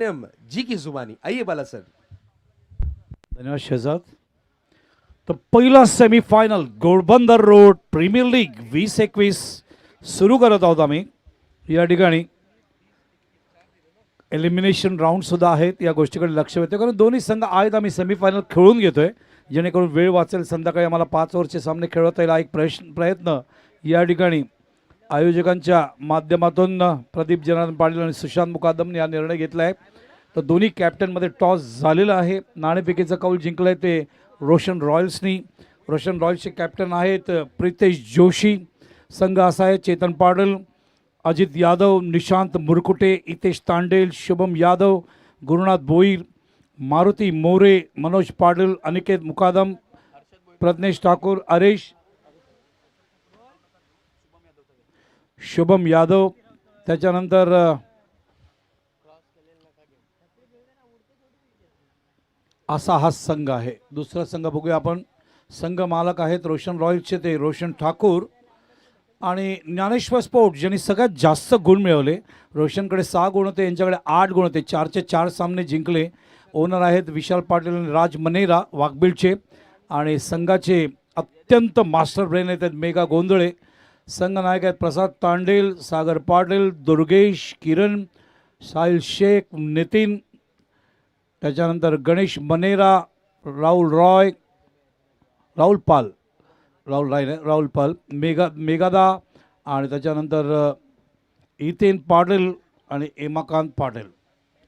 जी की जुबानी। आइए बाला सर। धन्यवाद शहजाद. तर पहिला semifinal Ghodbunder road premier league 2021 सुरू करत आहोत आम्ही. या ठिकाणी एलिमिनेशन राऊंड सुद्धा आहेत. या गोष्टीकडे लक्ष देतो कारण दोन्ही संघ आहेत. आम्ही सेमीफायनल खेळून घेतोय जेणेकरून वेळ वाचेल. संध्याकाळी आम्हाला 5 ओव्हरचे सामने खेळवता येईल. एक प्रयत्न या ठिकाणी आयोजकांच्या माध्यमातून प्रदीप जनार्दन पाटील आणि सुशांत मुकादमने हा निर्णय घेतला आहे. तर दोन्ही कॅप्टनमध्ये टॉस झालेला आहे. नाणेफेकीचा कौल जिंकलाय ते रोशन रॉयल्सनी. रोशन रॉयल्सचे कॅप्टन आहेत प्रितेश जोशी. संघ असा आहे चेतन पाटील, अजित यादव, निशांत मुरकुटे, हितेश तांडेल, शुभम यादव, गुरुनाथ भोईर, मारुती मोरे, मनोज पाटील, अनिकेत मुकादम, प्रज्ञेश ठाकूर, हरेश, शुभम यादव. त्याच्यानंतर असा हा संघ आहे. दुसरा संघ बघूया आपण. संघ मालक आहेत रोशन रॉयल्सचे ते रोशन ठाकूर आणि ज्ञानेश्वर स्पोर्ट ज्यांनी सगळ्यात जास्त गुण मिळवले. रोशनकडे 6 गुण होते, यांच्याकडे 8 गुण होते. 4चे 4 सामने जिंकले. ओनर आहेत विशाल पाटील आणि राज मनेरा वाघबिलचे. आणि संघाचे अत्यंत मास्टर ब्रेन आहेत मेघा गोंधळे. संघ नायक आहेत प्रसाद तांडेल, सागर पाटील, दुर्गेश, किरण, साहिल शेख, नितीन, त्याच्यानंतर गणेश मनेरा, राहुल रॉय, राहुल पाल, मेघादा आणि त्याच्यानंतर हितेन पाटील आणि एमाकांत पाटील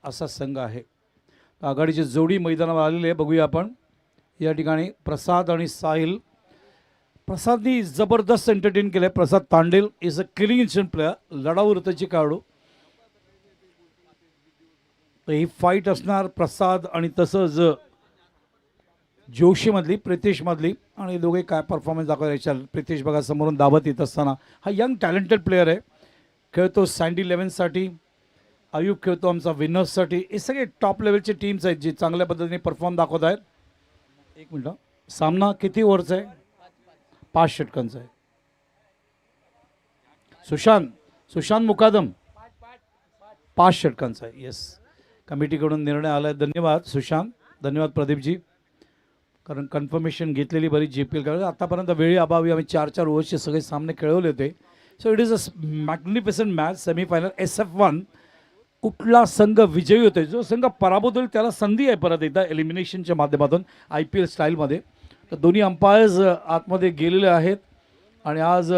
असा संघ आहे. आघाडीची जोडी मैदानावर आलेली आहे. बघूया आपण या ठिकाणी प्रसाद आणि साहिल. प्रसादनी जबरदस्त एंटरटेन केलं आहे. Prasad Tandel is a killing instant player, लढाऊ वृत्तीची खेळाडू. तर ही फाईट असणार प्रसाद आणि तसंच जोशीमधली, प्रितेशमधली. आणि दोघे काय परफॉर्मन्स दाखवायचे. प्रितेश बघा समोरून धावत येत असताना. हा यंग टॅलेंटेड प्लेअर आहे. खेळतो सँडी इलेव्हनसाठी. आयुब खेळतो आमचा विनर्ससाठी. हे सगळे टॉप लेवलचे टीम्स आहेत जे चांगल्या पद्धतीने परफॉर्म दाखवत आहेत. एक मिनटं. सामना किती ओव्हरचा आहे? 5 षटकांचा आहे. सुशांत मुकादम 5 षटकांचा आहे. येस, कमिटीकडून निर्णय आला आहे. धन्यवाद सुशांत, धन्यवाद प्रदीपजी. कारण कन्फर्मेशन घेतलेली बरी JPL खेळ. आतापर्यंत वेळी अभावी आम्ही 4-4 ओव्हरचे सगळे सामने खेळवले होते. सो it is a magnificent match. Semifinal SF1. कुठला संघ विजयी होते, जो संघ पराभूत होईल त्याला संधी आहे परत एकदा एलिमिनेशनच्या माध्यमातून IPL स्टाईलमध्ये. तर दोन्ही अंपायर्स आतमध्ये गेलेले आहेत आणि आज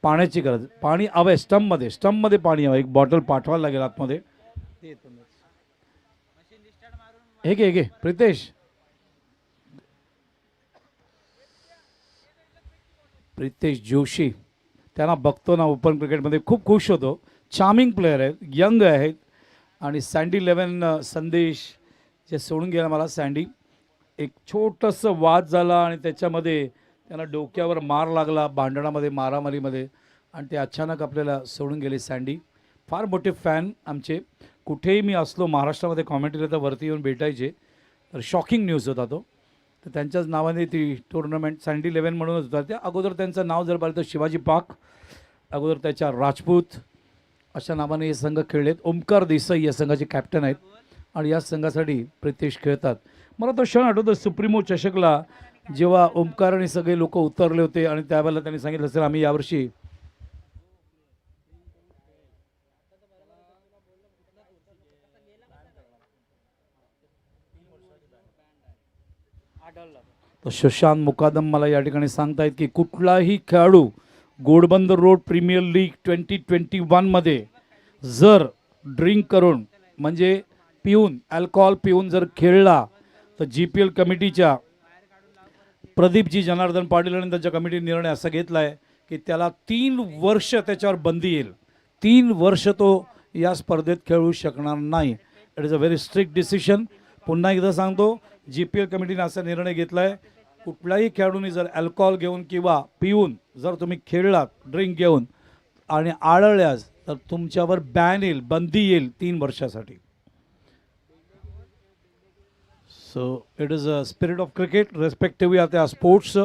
पाण्याची गरज. पाणी हवं आहे स्टंपमध्ये पाणी हवं. एक बॉटल पाठवायला लागेल आतमध्ये. हे घे प्रितेश जोशी. त्यांना बघतो ना ओपन क्रिकेटमध्ये खूप खुश होतो. चार्मिंग प्लेयर आहेत, यंग आहेत. आणि सँडी इलेव्हन संदेश जे सोडून गेला मला. सँडी एक छोटंसं वाद झाला आणि त्याच्यामध्ये त्यांना डोक्यावर मार लागला भांडणामध्ये, मारामारीमध्ये, आणि ते अचानक आपल्याला सोडून गेले. सँडी फार मोठे फॅन आमचे. कुठेही मी असलो महाराष्ट्रामध्ये कॉमेंट्रीला तर वरती येऊन भेटायचे. तर शॉकिंग न्यूज होता तो. तर त्यांच्याच नावाने ती टुर्नामेंट सँडी इलेव्हन म्हणूनच होता. त्या अगोदर त्यांचं नाव जर पाहिलं तर शिवाजी पाक, अगोदर त्याच्या राजपूत अशा नावाने हे संघ खेळलेत. ओमकार देसाई या संघाचे कॅप्टन आहेत आणि या संघासाठी प्रितेश खेळतात. मला तो क्षण आठवतो सुप्रीमो चषकला जेव्हा ओमकार आणि सगळे लोक उतरले होते आणि त्यावेळेला त्यांनी सांगितलं सर आम्ही यावर्षी तर सुशांत मुकादम मला या ठिकाणी सांगतायत की कुठलाही खेळाडू घोडबंदर रोड प्रीमियर लीग 2021 मध्ये जर ड्रिंक करून म्हणजे पिऊन अल्कोहोल पिऊन जर खेळला तर JPL कमिटीच्या प्रदीपजी जनार्दन पाटील आणि त्यांच्या कमिटी निर्णय असा घेतला आहे की त्याला 3 वर्ष त्याच्यावर बंदी येईल. 3 वर्ष तो या स्पर्धेत खेळू शकणार नाही. It is a very strict decision. पुन्हा एकदा सांगतो JPL कमिटीने असा निर्णय घेतला आहे कुठल्याही खेळाडूंनी जर अल्कोहोल घेऊन किंवा पिऊन जर तुम्ही खेळलात ड्रिंक घेऊन आणि आढळल्यास तर तुमच्यावर बॅन येईल, बंदी येईल 3 वर्षासाठी. So it is a spirit of cricket. Respective त्या स्पोर्ट्स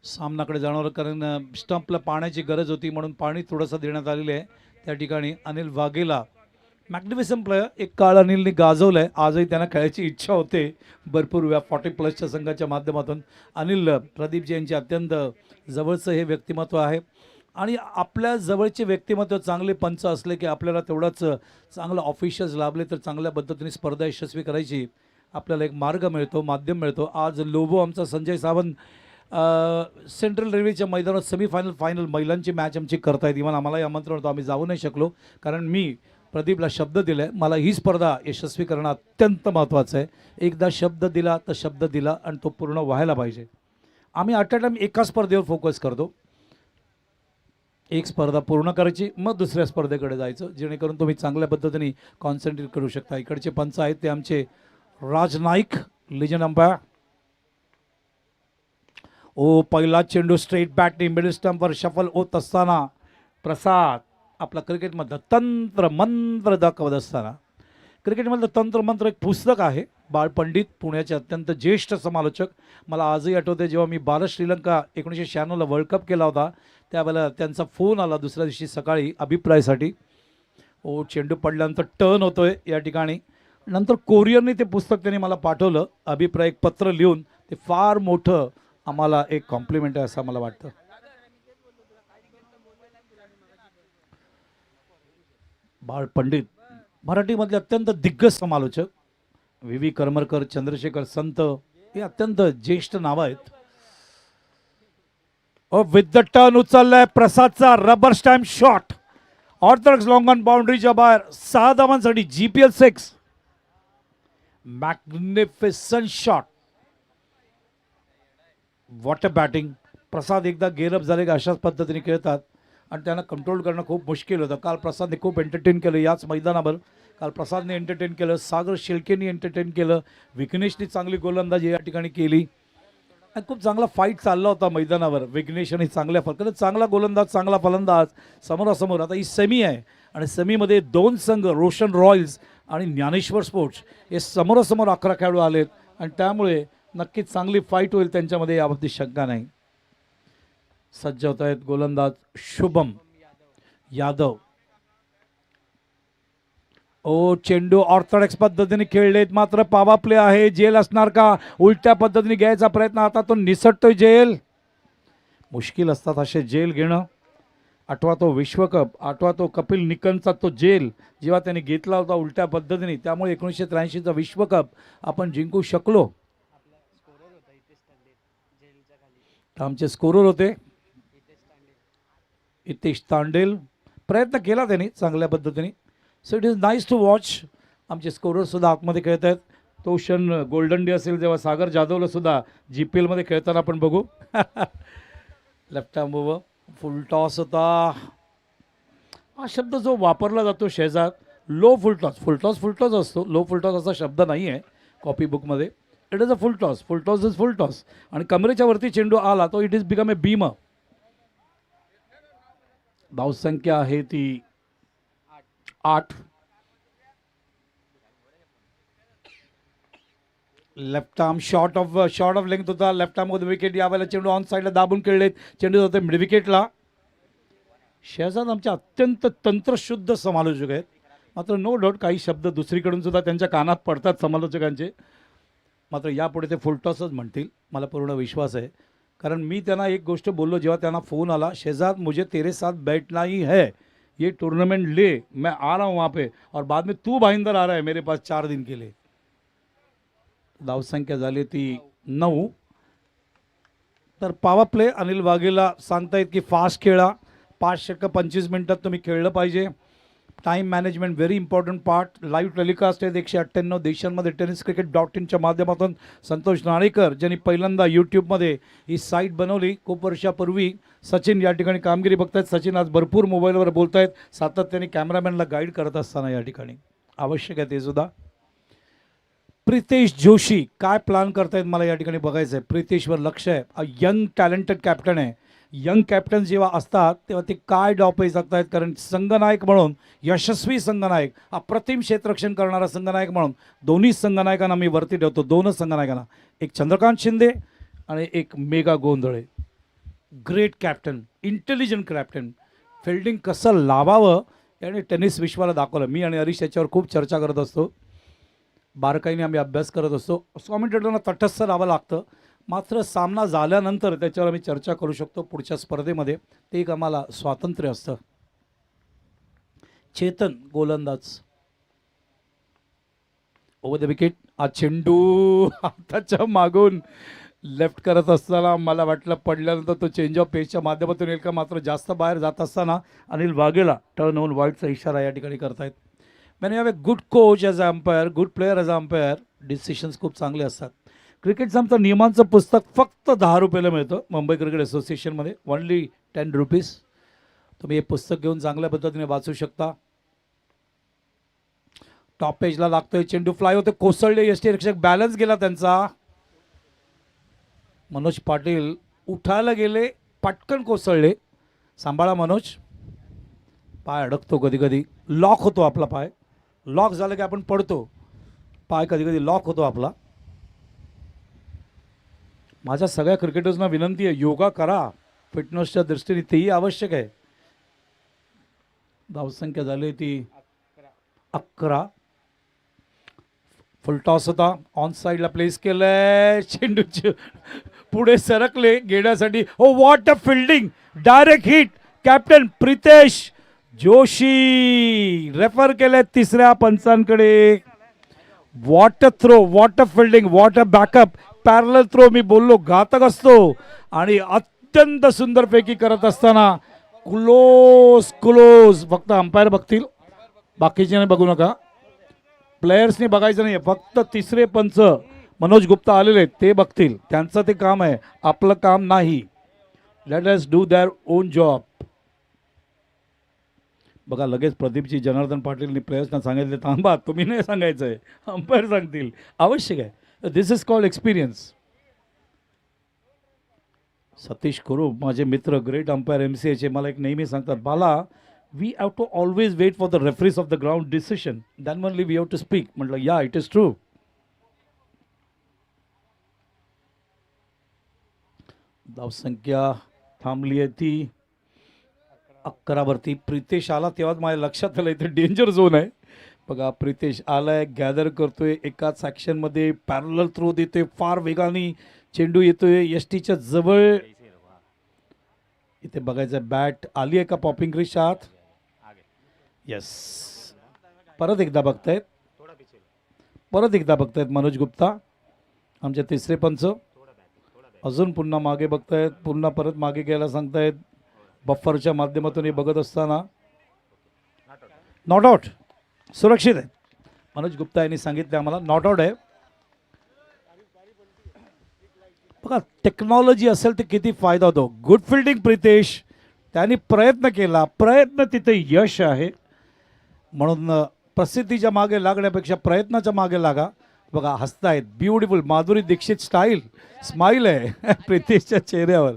सामनाकडे जाणार कारण स्टंपला पाण्याची गरज होती म्हणून पाणी थोडंसं देण्यात आलेलं आहे. त्या ठिकाणी अनिल वाघेला मॅग्निफिसंट प्लेयर. एक काळ अनिलने गाजवलंय, आजही त्यांना खेळायची इच्छा होते भरपूर वेळा 40+ संघाच्या माध्यमातून. अनिल प्रदीपजी यांचे अत्यंत जवळचं हे व्यक्तिमत्व आहे आणि आपल्या जवळचे व्यक्तिमत्व चांगले पंच असले की आपल्याला तेवढाच चांगलं ऑफिशियल्स लाभले तर चांगल्या पद्धतीने स्पर्धा यशस्वी करायची आपल्याला एक मार्ग मिळतो, माध्यम मिळतो. आज लोबो आमचा संजय सावंत सेंट्रल रेल्वेच्या मैदानात सेमीफायनल फायनल महिलांची मॅच आमची करतायत. इव्हन आम्हालाही आमंत्रण होतं, आम्ही जाऊ नाही शकलो कारण मी प्रदीपला शब्द दिला आहे, मला ही स्पर्धा यशस्वी करणं अत्यंत महत्त्वाचं आहे. एकदा शब्द दिला तर शब्द दिला आणि तो पूर्ण व्हायला पाहिजे. आम्ही ॲट अ टाईम एका स्पर्धेवर फोकस करतो, एक स्पर्धा पूर्ण करायची मग दुसऱ्या स्पर्धेकडे जायचं, जेणेकरून तुम्ही चांगल्या पद्धतीने कॉन्सन्ट्रेट करू शकता. इकडचे पंच आहेत ते आमचे राज नाईक, लिजन अंपायर. ओ पहिला चेंडू स्ट्रेट बॅटने मिडल स्टंपवर शफल होत असताना प्रसाद आपला क्रिकेटमधलं तंत्र मंत्र दाखवत असताना. क्रिकेटमधलं तंत्र मंत्र एक पुस्तक आहे, बाळ पंडित पुण्याचे अत्यंत ज्येष्ठ समालोचक. मला आजही आठवते जेव्हा मी भारत श्रीलंका 1996ला वर्ल्ड कप केला होता त्यावेळेला त्यांचा फोन आला दुसऱ्या दिवशी सकाळी अभिप्रायासाठी. ओ चेंडू पडल्यानंतर टर्न होतोय या ठिकाणी. नंतर कोरियरने ते पुस्तक त्यांनी मला पाठवलं, अभिप्राय एक पत्र लिहून. ते फार मोठं आम्हाला एक कॉम्प्लिमेंट आहे असं मला वाटतं. बाळ पंडित मराठीमधले अत्यंत दिग्गज समालोचक. व्ही करमरकर, चंद्रशेखर संत हे अत्यंत ज्येष्ठ नावं आहेत. विथ द टर्न उचललाय प्रसादचा rubber stamp shot, orthodox long on बाउंड्रीच्या बाहेर 6 धावांसाठी GPL 6. Magnificent shot, what a batting. Prasad एकदा गेअरअप झाले की अशाच पद्धतीने खेळतात आणि त्यांना कंट्रोल करणं खूप मुश्किल होतं. काल प्रसादने खूप एंटरटेन केलं याच मैदानावर. काल प्रसादने एंटरटेन केलं, सागर शेळकेने एंटरटेन केलं, विघ्नेशने चांगली गोलंदाजी या ठिकाणी केली आणि खूप चांगला फाईट चालला होता मैदानावर. विघ्नेश आणि चांगल्या फलंदाज, चांगला गोलंदाज, चांगला फलंदाज समोरासमोर. आता ही सेमी आहे आणि सेमीमध्ये 2 संघ, रोशन रॉयल्स आणि ज्ञानेश्वर स्पोर्ट्स हे समोरासमोर 11 खेळाडू आलेत आणि त्यामुळे नक्कीच चांगली फाईट होईल त्यांच्यामध्ये, याबाबतीत शंका नाही. सज्ज होत आहेत गोलंदाज शुभम यादव. ओ चेंडू ऑर्थोडॉक्स पद्धतीने खेळलेत मात्र पावा प्ले आहे. जेल असणार का? उलट्या पद्धतीने घ्यायचा प्रयत्न, आता तो निसटतोय जेल. मुश्किल असतात असे जेल घेणं. आठवा तो विश्वकप, आठवा तो कपिल निकनचा तो जेल जेव्हा त्याने घेतला होता उलट्या पद्धतीने, त्यामुळे 1983चा विश्वकप आपण जिंकू शकलो. आमचे स्कोरर होते हितेश तांडेल. प्रयत्न केला त्यांनी चांगल्या पद्धतीने. So it is nice to watch. आमचे स्कोररसुद्धा आतमध्ये खेळत आहेत. तो क्षण गोल्डन डे असेल जेव्हा सागर जाधवला सुद्धा GPL मध्ये खेळताना आपण बघू. Left arm over, full toss होता. हा शब्द जो वापरला जातो शेजात, low full toss. Full toss full toss असतो, लो फुल टॉस असा शब्द नाही आहे कॉपी बुकमध्ये. It is a full toss. Full toss is full toss. आणि कमरेच्या वरती चेंडू आला तो it is become a beam. धावसंख्या आहे ती 8. Left arm short of length होता. लेफ्ट आर्म मध्ये विकेट. यावेळेला चेंडू ऑन साईडला दाबून खेळलेत. चेंडू होते मिड विकेटला. शेजाद आमचे अत्यंत तंत्रशुद्ध समालोचक आहेत. मात्र नो डाऊट काही शब्द दुसरीकडून सुद्धा त्यांच्या कानात पडतात समालोचकांचे. मात्र यापुढे ते फुलटॉसच म्हणतील, मला पूर्ण विश्वास आहे. कारण मी त्यांना एक गोष्ट बोललो जेव्हा त्यांना फोन आला, शेजाद मुझे तेरे साथ बैठना ही है, ये टूर्नामेंट ले, मैं आ रहा हूँ वहाँ पे और बाद में तू भाईंदर आ रहा है मेरे पास 4 दिन के लिए. धावसंख्या झाली ती 9. तर पावा प्ले अनिल वाघेला सांगतायत की फास्ट खेळा. 5 मिनिटात तुम्ही खेळलं पाहिजे. Time management very important part. Live telecast आहेत 198 देशांमध्ये tenniscricket.in माध्यमातून. संतोष नाणेकर ज्यांनी पहिल्यांदा यूट्यूबमध्ये ही साईट बनवली खूप वर्षापूर्वी. सचिन या ठिकाणी कामगिरी बघतायत. सचिन आज भरपूर मोबाईलवर बोलत आहेत, सातत्याने कॅमेरामॅनला गाईड करत असताना या ठिकाणी आवश्यक आहे ते सुद्धा. प्रितेश जोशी काय प्लॅन करतायत मला या ठिकाणी बघायचं आहे. प्रितेशवर लक्ष आहे. यंग टॅलेंटेड कॅप्टन आहे. यंग कॅप्टन जेव्हा असतात तेव्हा ते काय डावपेच लागतात, कारण संघनायक म्हणून, यशस्वी संघनायक, अप्रतिम क्षेत्ररक्षण करणारा संघनायक म्हणून दोन्ही संघनायकांना मी वरती ठेवतो. 2 संघनायकांना, एक चंद्रकांत शिंदे आणि एक Megha Gondhale. Great captain, intelligent captain. Fielding कसं लावावं याने टेनिस विश्वाला दाखवलं. मी आणि हरीश याच्यावर खूप चर्चा करत असतो, बारकाईने आम्ही अभ्यास करत असतो. कॉमेंटेटरला तटस्थ राहावं लागतं, मात्र सामना झाल्यानंतर त्याच्यावर आम्ही चर्चा करू शकतो पुढच्या स्पर्धेमध्ये. ते एक आम्हाला स्वातंत्र्य असतं. चेतन गोलंदाज ओव्हर द विकेट. हा चेंडू हाताच्या मागून लेफ्ट करत असताना मला वाटलं पडल्यानंतर तो चेंज ऑफ पेसच्या माध्यमातून येईल का, मात्र जास्त बाहेर जात असताना अनिल वाघेला टर्न ऑन वाईडचा इशारा या ठिकाणी करतायत. Man you have a good coach as a umpire, good player as a umpire, decisions खूप चांगले असतात. क्रिकेटचं आमचं नियमांचं पुस्तक फक्त 10 रुपयाला मिळतं मुंबई क्रिकेट असोसिएशनमध्ये, ओनली 10 रुपीज. तुम्ही हे पुस्तक घेऊन चांगल्या पद्धतीने वाचू शकता. टॉप पेजला लागतोय चेंडू, फ्लाय होते, कोसळले, यष्टीरक्षक बॅलन्स गेला त्यांचा. मनोज पाटील उठायला गेले, पटकन कोसळले. सांभाळा मनोज, पाय अडकतो कधी कधी, लॉक होतो आपला पाय. लॉक झालं की आपण पडतो, पाय कधी कधी लॉक होतो आपला. माझ्या सगळ्या क्रिकेटर्सना विनंती आहे, योगा करा, फिटनेसच्या दृष्टीने तेही आवश्यक आहे. धावसंख्या झाली ती 11. फुल टॉस होता, ऑन साईडला प्लेस केलंय, चेंडूचे पुढे सरकले घेण्यासाठी. हो, what a fielding, direct hit. Captain Pritesh Joshi refer केले तिसऱ्या पंचांकडे. What a throw, what a fielding, what a backup. Parallel throw मी बोललो घातक असतो, आणि अत्यंत सुंदरपैकी करत असताना क्लोज क्लोज. फक्त अंपायर बघतील, बाकीचे बघू नका, प्लेयर्सनी बघायचं नाही. फक्त तिसरे पंच मनोज गुप्ता आलेले आहेत, ते बघतील, त्यांचं ते काम आहे, आपलं काम नाही. Let us do their own job. बघा लगेच प्रदीपजी जनार्दन पाटीलनी प्लेयर्सना सांगितले, थांबा, तुम्ही नाही सांगायचं आहे, अंपायर सांगतील, आवश्यक आहे. This is called experience. Satish कुरूप माझे मित्र, ग्रेट अंपायर MCAचे, मला एक नेहमी सांगतात, Bala, we have to always wait for the referees of the ground decision, then only we have to speak. म्हटलं या, इट इज ट्रू. धावसंख्या थांबली आहे ती 11 वरती. प्रितेश आला तेव्हा माझ्या लक्षात आलं इथे डेंजर झोन आहे. बघा प्रितेश आलाय, गॅदर करतोय, एकाच ॲक्शनमध्ये पॅरलल थ्रो देतोय, फार वेगाने चेंडू येतोय यष्टीच्या जवळ. इथे बघायचं बॅट आली आहे का पॉपिंग क्रीजच्या आत. येस, परत एकदा बघतायत, परत एकदा बघतायत मनोज गुप्ता आमचे तिसरे पंच. अजून पुन्हा मागे बघतायत, पुन्हा परत मागे घ्यायला सांगतायत. बफरच्या माध्यमातून हे बघत असताना नॉट आउट, सुरक्षित आहे. मनोज गुप्ता यांनी सांगितलं आम्हाला नॉट आउट आहे. बघा टेक्नॉलॉजी असेल तर किती फायदा होतो. गुड फिल्डिंग प्रितेश, त्यांनी प्रयत्न केला, प्रयत्न तिथे यश आहे. म्हणून प्रसिद्धीच्या मागे लागण्यापेक्षा प्रयत्नाच्या मागे लागा. बघा हसतायत, beautiful Madhuri Dixit style, smile आहे प्रितेशच्या चेहऱ्यावर.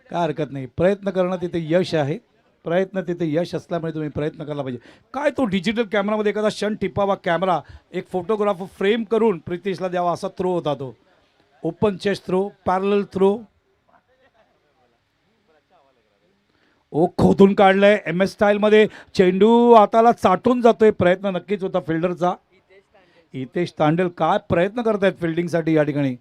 काय हरकत नाही, प्रयत्न करणं तिथे यश आहे. प्रयत्न तिथे यश असल्यामुळे तुम्ही प्रयत्न करायला पाहिजे. काय तो डिजिटल कॅमेरामध्ये एखादा क्षण टिपावा कॅमेरा, एक फोटोग्राफर फ्रेम करून प्रितेशला द्यावा, असा थ्रो होता तो. Open chest throw, parallel throw. Oh खोदून काढलंय MS स्टाईलमध्ये, चेंडू हाताला चाटून जातोय. प्रयत्न नक्कीच होता फिल्डरचा. हितेश तांडेल काय प्रयत्न करतायत फिल्डिंगसाठी या ठिकाणी.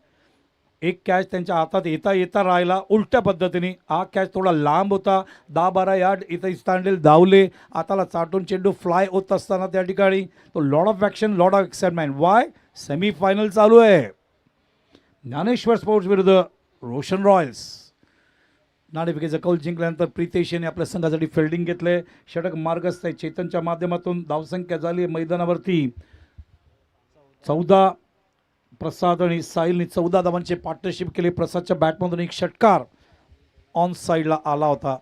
एक कॅच त्यांच्या हातात येता येता राहिला उलट्या पद्धतीने. हा कॅच थोडा लांब होता, 10-12 यार्ड. हितेश तांडेल धावले, हाताला चाटून चेंडू फ्लाय होत असताना त्या ठिकाणी तो lot of action, lot of excitement. Y, semifinal चालू आहे. ज्ञानेश्वर स्पोर्ट्स विरुद्ध रोशन रॉयल्स. नाणेफेकीचा कौल जिंकल्यानंतर प्रितेश यांनी आपल्या संघासाठी फिल्डिंग घेतलंय. षटक मार्गस्थ आहे चेतनच्या माध्यमातून. धावसंख्या झाली मैदानावरती 14. प्रसाद आणि साहिलने 14 धावांचे पार्टनरशिप केले. प्रसादच्या बॅटमधून एक षटकार ऑन साईडला आला होता.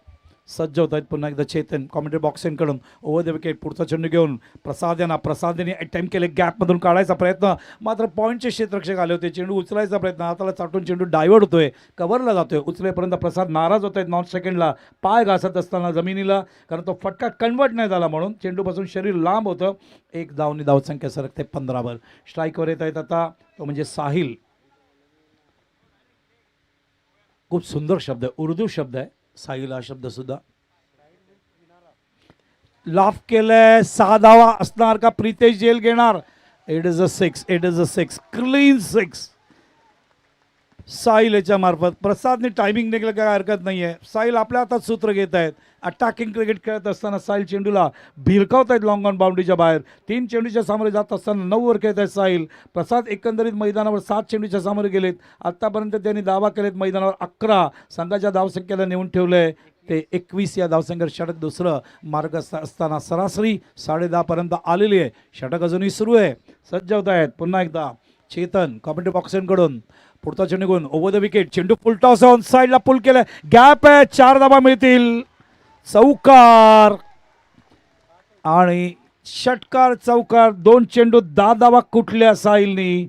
सज्ज होत आहेत पुन्हा एकदा चेतन कॉमेंट्री बॉक्सिंगकडून. ओव्हर द विकेट पुढचा चेंडू घेऊन प्रसादने अटेम्प्ट केले गॅपमधून काढायचा प्रयत्न, मात्र पॉईंटचे क्षेत्ररक्षक आले होते. चेंडू उचलायचा प्रयत्न, हाताला चाटून चेंडू डायव्हर्ट होतोय, कव्हरला जातोय. उचलेपर्यंत प्रसाद नाराज होत आहेत. नॉन सेकंडला पाय घासत असताना जमिनीला, कारण तो फटका कन्वर्ट नाही झाला म्हणून. चेंडूपासून शरीर लांब होतं. एक धावनी धावसंख्या सरकते 15 स्ट्राईकवर येत आहेत आता, तो म्हणजे साहिल. खूप सुंदर शब्द आहे, उर्दू शब्द आहे साहिल हा शब्द सुद्धा. लाफ केलंय, 6 धावा असणार का प्रितेश जेल घेणार. It is a 6, it is a 6, clean 6. साहिल याच्या मार्फत प्रसादने टायमिंग निघलं काय हरकत नाही आहे. साहिल आपल्या हातात सूत्र घेत आहेत. अटॅकिंग क्रिकेट खेळत असताना साहिल चेंडूला भिरकावत आहेत लॉंग ऑन बाउंड्रीच्या बाहेर. 3 चेंडूच्या सामोरे जात असताना 9 वर खेळत आहेत साहिल. प्रसाद एकंदरीत मैदानावर 7 चेंडूच्या सामोरे गेलेत. आत्तापर्यंत त्यांनी दावा केलेत मैदानावर 11. संघाच्या धावसंख्येला नेऊन ठेवलंय ते 21 या धावसंख्येवर षटक दुसरं मार्ग असताना सरासरी 10:30 पर्यंत आलेली आहे. षटक अजूनही सुरू आहे. सज्ज होत आहेत पुन्हा एकदा चेतन कॉमेंट्री बॉक्सकडून. पुढचा चेंडू घेऊन ओव्हर द विकेट. चेंडू फुलटॉस ऑन साईडला पुल केलाय. गॅप आहे. 4 धावा मिळतील. चौकार आणि षटकार चौकार. 2 चेंडू 10 धावा कुठल्या साहिलनी.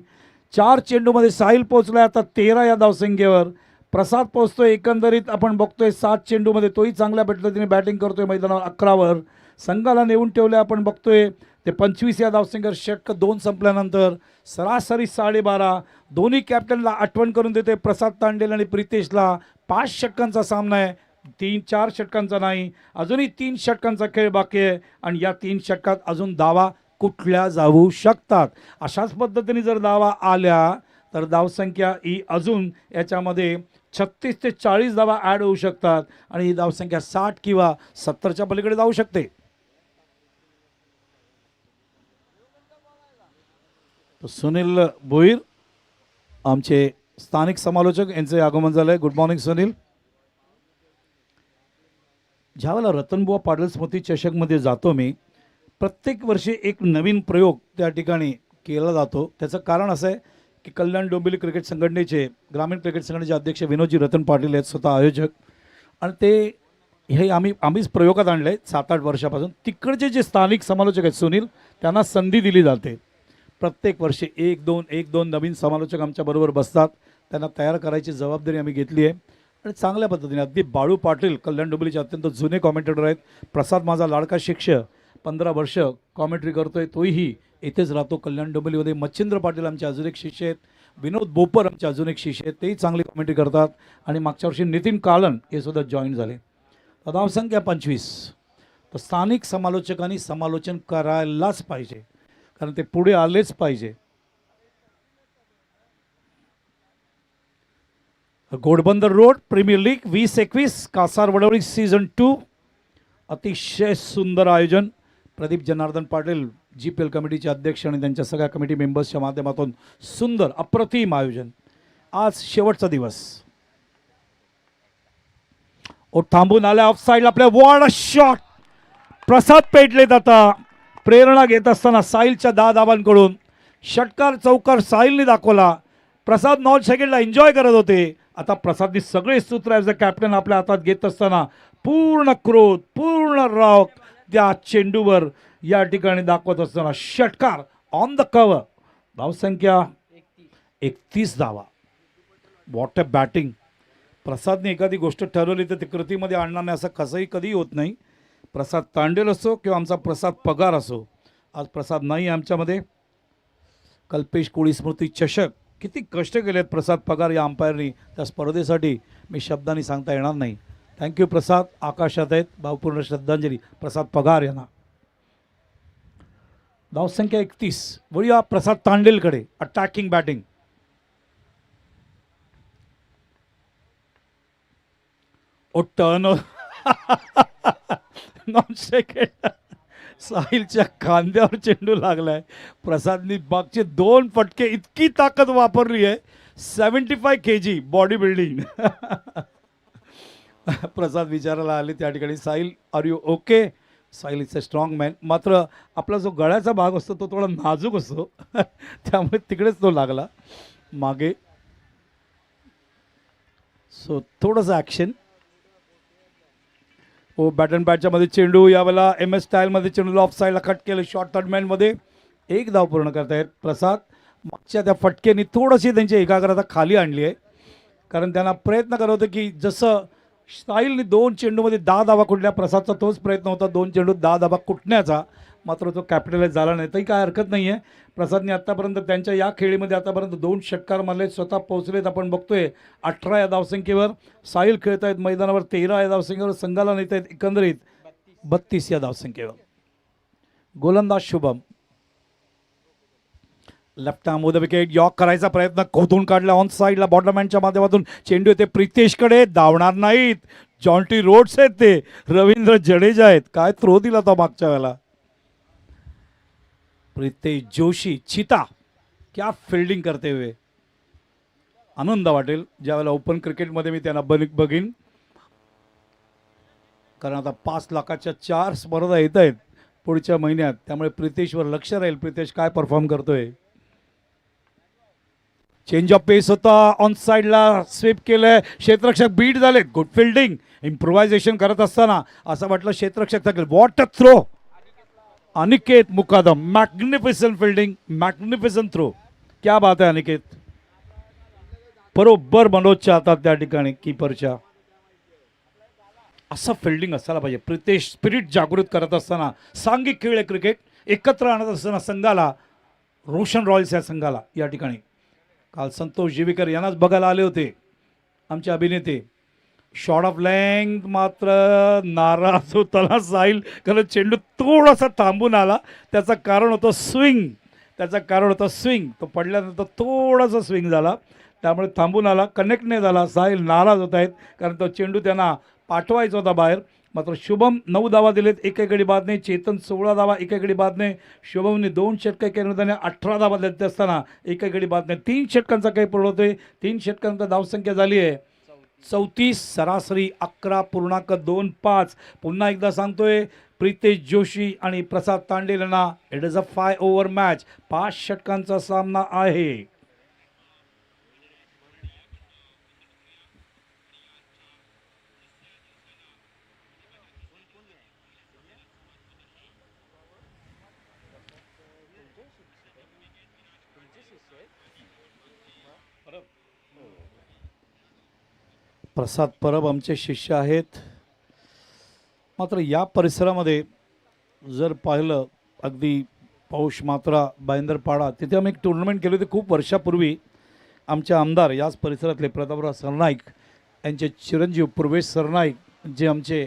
4 चेंडूमध्ये साहिल पोहोचलाय आता 13 या धावसंख्येवर. प्रसाद पोहोचतोय एकंदरीत आपण बघतोय 7 चेंडूमध्ये. तोही चांगल्या पद्धतीने बॅटिंग करतोय मैदानावर 11 वर. संघाला नेऊन ठेवले आपण बघतोय ते 25 या धावसंख्येवर. षटक 2 संपल्यानंतर सरासरी 12:30. दोन्ही कॅप्टनला आठवण करून देते प्रसाद तांडेल आणि प्रितेशला. 5 षटकांचा सामना आहे, 3-4 षटकांचा नाही. अजूनही 3 षटकांचा खेळ बाकी आहे आणि या 3 षटकात अजून धावा कुठल्या जाऊ शकतात. अशाच पद्धतीने जर धावा आल्या तर धावसंख्या ही अजून याच्यामध्ये 36 ते 40 धावा ॲड होऊ शकतात आणि ही धावसंख्या 60 किंवा 70च्या पलीकडे जाऊ शकते. सुनील भोईर आमचे स्थानिक समालोचक यांचे आगमन झालंय. Good morning Sunil. ज्यावेळेला रतनबुवा पाटील स्मृती चषकमध्ये जातो मी, प्रत्येक वर्षी एक नवीन प्रयोग त्या ठिकाणी केला जातो. त्याचं कारण असं आहे की कल्याण डोंबिवली क्रिकेट संघटनेचे ग्रामीण क्रिकेट संघटनेचे अध्यक्ष विनोदजी रतन पाटील आहेत स्वतः आयोजक. आणि ते हे आम्हीच प्रयोगात आणले आहेत 7-8 वर्षापासून. तिकडचे जे स्थानिक समालोचक आहेत सुनील, त्यांना संधी दिली जाते. प्रत्येक वर्षी 1-2 नवीन समालोचक आमच्याबरोबर बसतात. त्यांना तयार करायची जबाबदारी आम्ही घेतली आहे आणि चांगल्या पद्धतीने. अगदी बाळू पाटील कल्याण डोंबिवलीचे अत्यंत जुने कॉमेंटेटर आहेत. प्रसाद माझा लाडका शिष्य 15 वर्ष कॉमेंट्री करतोय. तोही इथेच राहतो कल्याण डोंबिवलीमध्ये. मच्छिंद्र पाटील आमचे अजून एक शिष्य आहेत. विनोद बोपर आमचे अजून एक शिष्य आहेत. तेही चांगली कॉमेंट्री करतात. आणि मागच्या वर्षी नितीन कालन हे सुद्धा जॉईन झाले. धावसंख्या 25. तर स्थानिक समालोचकांनी समालोचन करायलाच पाहिजे, कारण ते पुढे आलेच पाहिजे. Ghodbunder road premier league 20-21 Kasar वडवळी season 2. अतिशय सुंदर आयोजन. प्रदीप जनार्दन पाटील GPL कमिटीचे अध्यक्ष आणि त्यांच्या सगळ्या कमिटी मेंबर्सच्या माध्यमातून सुंदर अप्रतिम आयोजन. आज शेवटचा दिवस. थांबून आल्या ऑफ साईडला आपल्या. What a shot. प्रसाद पेटलेत आता. प्रेरणा घेत असताना साहिलच्या 10 धावांकडून. षटकार चौकार साहिलने दाखवला. प्रसाद नॉन सेकंडला एन्जॉय करत होते. आता प्रसादनी सगळे सूत्र ॲज अ कॅप्टन आपल्या हातात घेत असताना पूर्ण क्रोध, पूर्ण राग त्या चेंडूवर या ठिकाणी दाखवत असताना षटकार ऑन द कव्हर. धावसंख्या 31 धावा. What a batting. प्रसादने एखादी गोष्ट ठरवली तर ती कृतीमध्ये आणणार नाही असं कसंही कधी होत नाही. प्रसाद तांडेल असो किंवा आमचा प्रसाद पगार असो, आज प्रसाद नाही आमच्यामध्ये. कल्पेश कोळी स्मृती चषक किती कष्ट केलेत प्रसाद पगार या अंपायरनी, त्या स्पर्धेसाठी मी शब्दांनी सांगता येणार नाही. थँक्यू प्रसाद. आकाशात आहेत. भावपूर्ण श्रद्धांजली प्रसाद पगार यांना. धावसंख्या 31. वळूया प्रसाद तांडेलकडे. Attacking batting. ओ टर्न नॉन सेकंड. साहिलच्या खांद्यावर चेंडू लागलाय. प्रसादनी बागचे 2 फटके. इतकी ताकद वापरली आहे. 75 kg बॉडी बिल्डिंग. प्रसाद विचारायला आले त्या ठिकाणी, Sahil are you okay. Sahil is a strong man. मात्र आपला जो गळ्याचा भाग असतो तो थोडा नाजूक असतो त्यामुळे तिकडेच तो लागला मागे. सो थोडंसं ॲक्शन. ओ बॅट अँड बॅटच्या मध्ये चेंडू. यावेळेला MS स्टाईलमध्ये चेंडूला ऑफ साईडला कट केलं. शॉर्ट थर्ड मॅनमध्ये 1 धाव पूर्ण करतायत प्रसाद. मागच्या त्या फटक्याने थोडीशी त्यांची एकाग्रता खाली आणली आहे, कारण त्यांना प्रयत्न करत होते की जसं साहिलने 2 चेंडूमध्ये 10 धावा कुठल्या, प्रसादचा तोच प्रयत्न होता 2 चेंडूत 10 धावा कुटण्याचा. मात्र तो कॅपिटलाइज झाला नाही. तरी काय हरकत नाही आहे. प्रसादने आत्तापर्यंत त्यांच्या या खेळीमध्ये आतापर्यंत 2 षटकार मारले. स्वतः पोहोचलेत आपण बघतोय 18 या धावसंख्येवर. साहिल खेळत आहेत मैदानावर 13 या धावसंख्येवर. संघाला नेत आहेत एकंदरीत 32 या धावसंख्येवर. गोलंदाज Shubham. Left arm the wicket. यॉक करायचा प्रयत्न खोदून काढला ऑन साईडला बॉटम हँडच्या माध्यमातून. चेंडू येते प्रितेशकडे. धावणार नाहीत. जॉन्टी रोड्स आहेत ते. रवींद्र जडेजा आहेत. काय थ्रो दिला तो मागच्या वेळेला. प्रितेश जोशी चिता क्या फील्डिंग करते हुए. आनंद वाटेल ज्यावेळेला ओपन क्रिकेटमध्ये मी त्यांना बघीन, कारण आता 5 लाखाच्या 4 स्पर्धा येत आहेत पुढच्या महिन्यात. त्यामुळे प्रितेशवर लक्ष राहील, प्रितेश काय परफॉर्म करतोय. चेंज ऑफ पेस होता ऑन साईडला. स्वीप केलंय. क्षेत्ररक्षक बीट झाले. Good fielding. इम्प्रोव्हायझेशन करत असताना असं वाटलं क्षेत्ररक्षक थकेल. What a throw. Aniket Mukadam. Magnificent fielding, magnificent throw. क्या बात आहे अनिकेत. बरोबर मनोजच्या हातात त्या ठिकाणी कीपरच्या. असं फिल्डिंग असायला पाहिजे. प्रितेश स्पिरिट जागृत करत असताना सांघिक खेळ आहे क्रिकेट. एकत्र आणत असताना संघाला, रोशन रॉयल्स या संघाला या ठिकाणी काल संतोष जीवीकर यांनाच बघायला आले होते आमचे अभिनेते. शॉर्ट ऑफ लेंथ मात्र नाराज होताना साहिल, कारण चेंडू थोडासा थांबून आला. त्याचं कारण होतं स्विंग. तो पडल्यानंतर थोडासा स्विंग झाला, त्यामुळे थांबून आला. कनेक्ट नाही झाला. साहिल नाराज होत आहेत कारण तो चेंडू त्यांना पाठवायचा होता बाहेर. मात्र शुभम 9 धावा दिलेत, एकही गडी बाद नाही. चेतन 16 धावा, एकही गडी बाद नाही. शुभमने 2 षटकं केले, त्याने 18 धावा देत असताना एकही गडी बाद नाही. 3 षटकांचा काही पड होतोय. 3 षटकांचा धावसंख्या झाली आहे 34, सरासरी 11.25. पुन्हा एकदा सांगतोय, प्रितेश जोशी आणि प्रसाद तांडेल यांना it is a 5 over match. 5 षटकांचा सामना आहे. प्रसाद परब आमचे शिष्य आहेत. मात्र या परिसरामध्ये जर पाहिलं, अगदी पौष मात्रा बांदरपाडा तिथे आम्ही एक टुर्नामेंट केली होती खूप वर्षापूर्वी. आमचे आमदार याच परिसरातले प्रतापराव सरनाईक यांचे चिरंजीव पूर्वेश सरनाईक, जे आमचे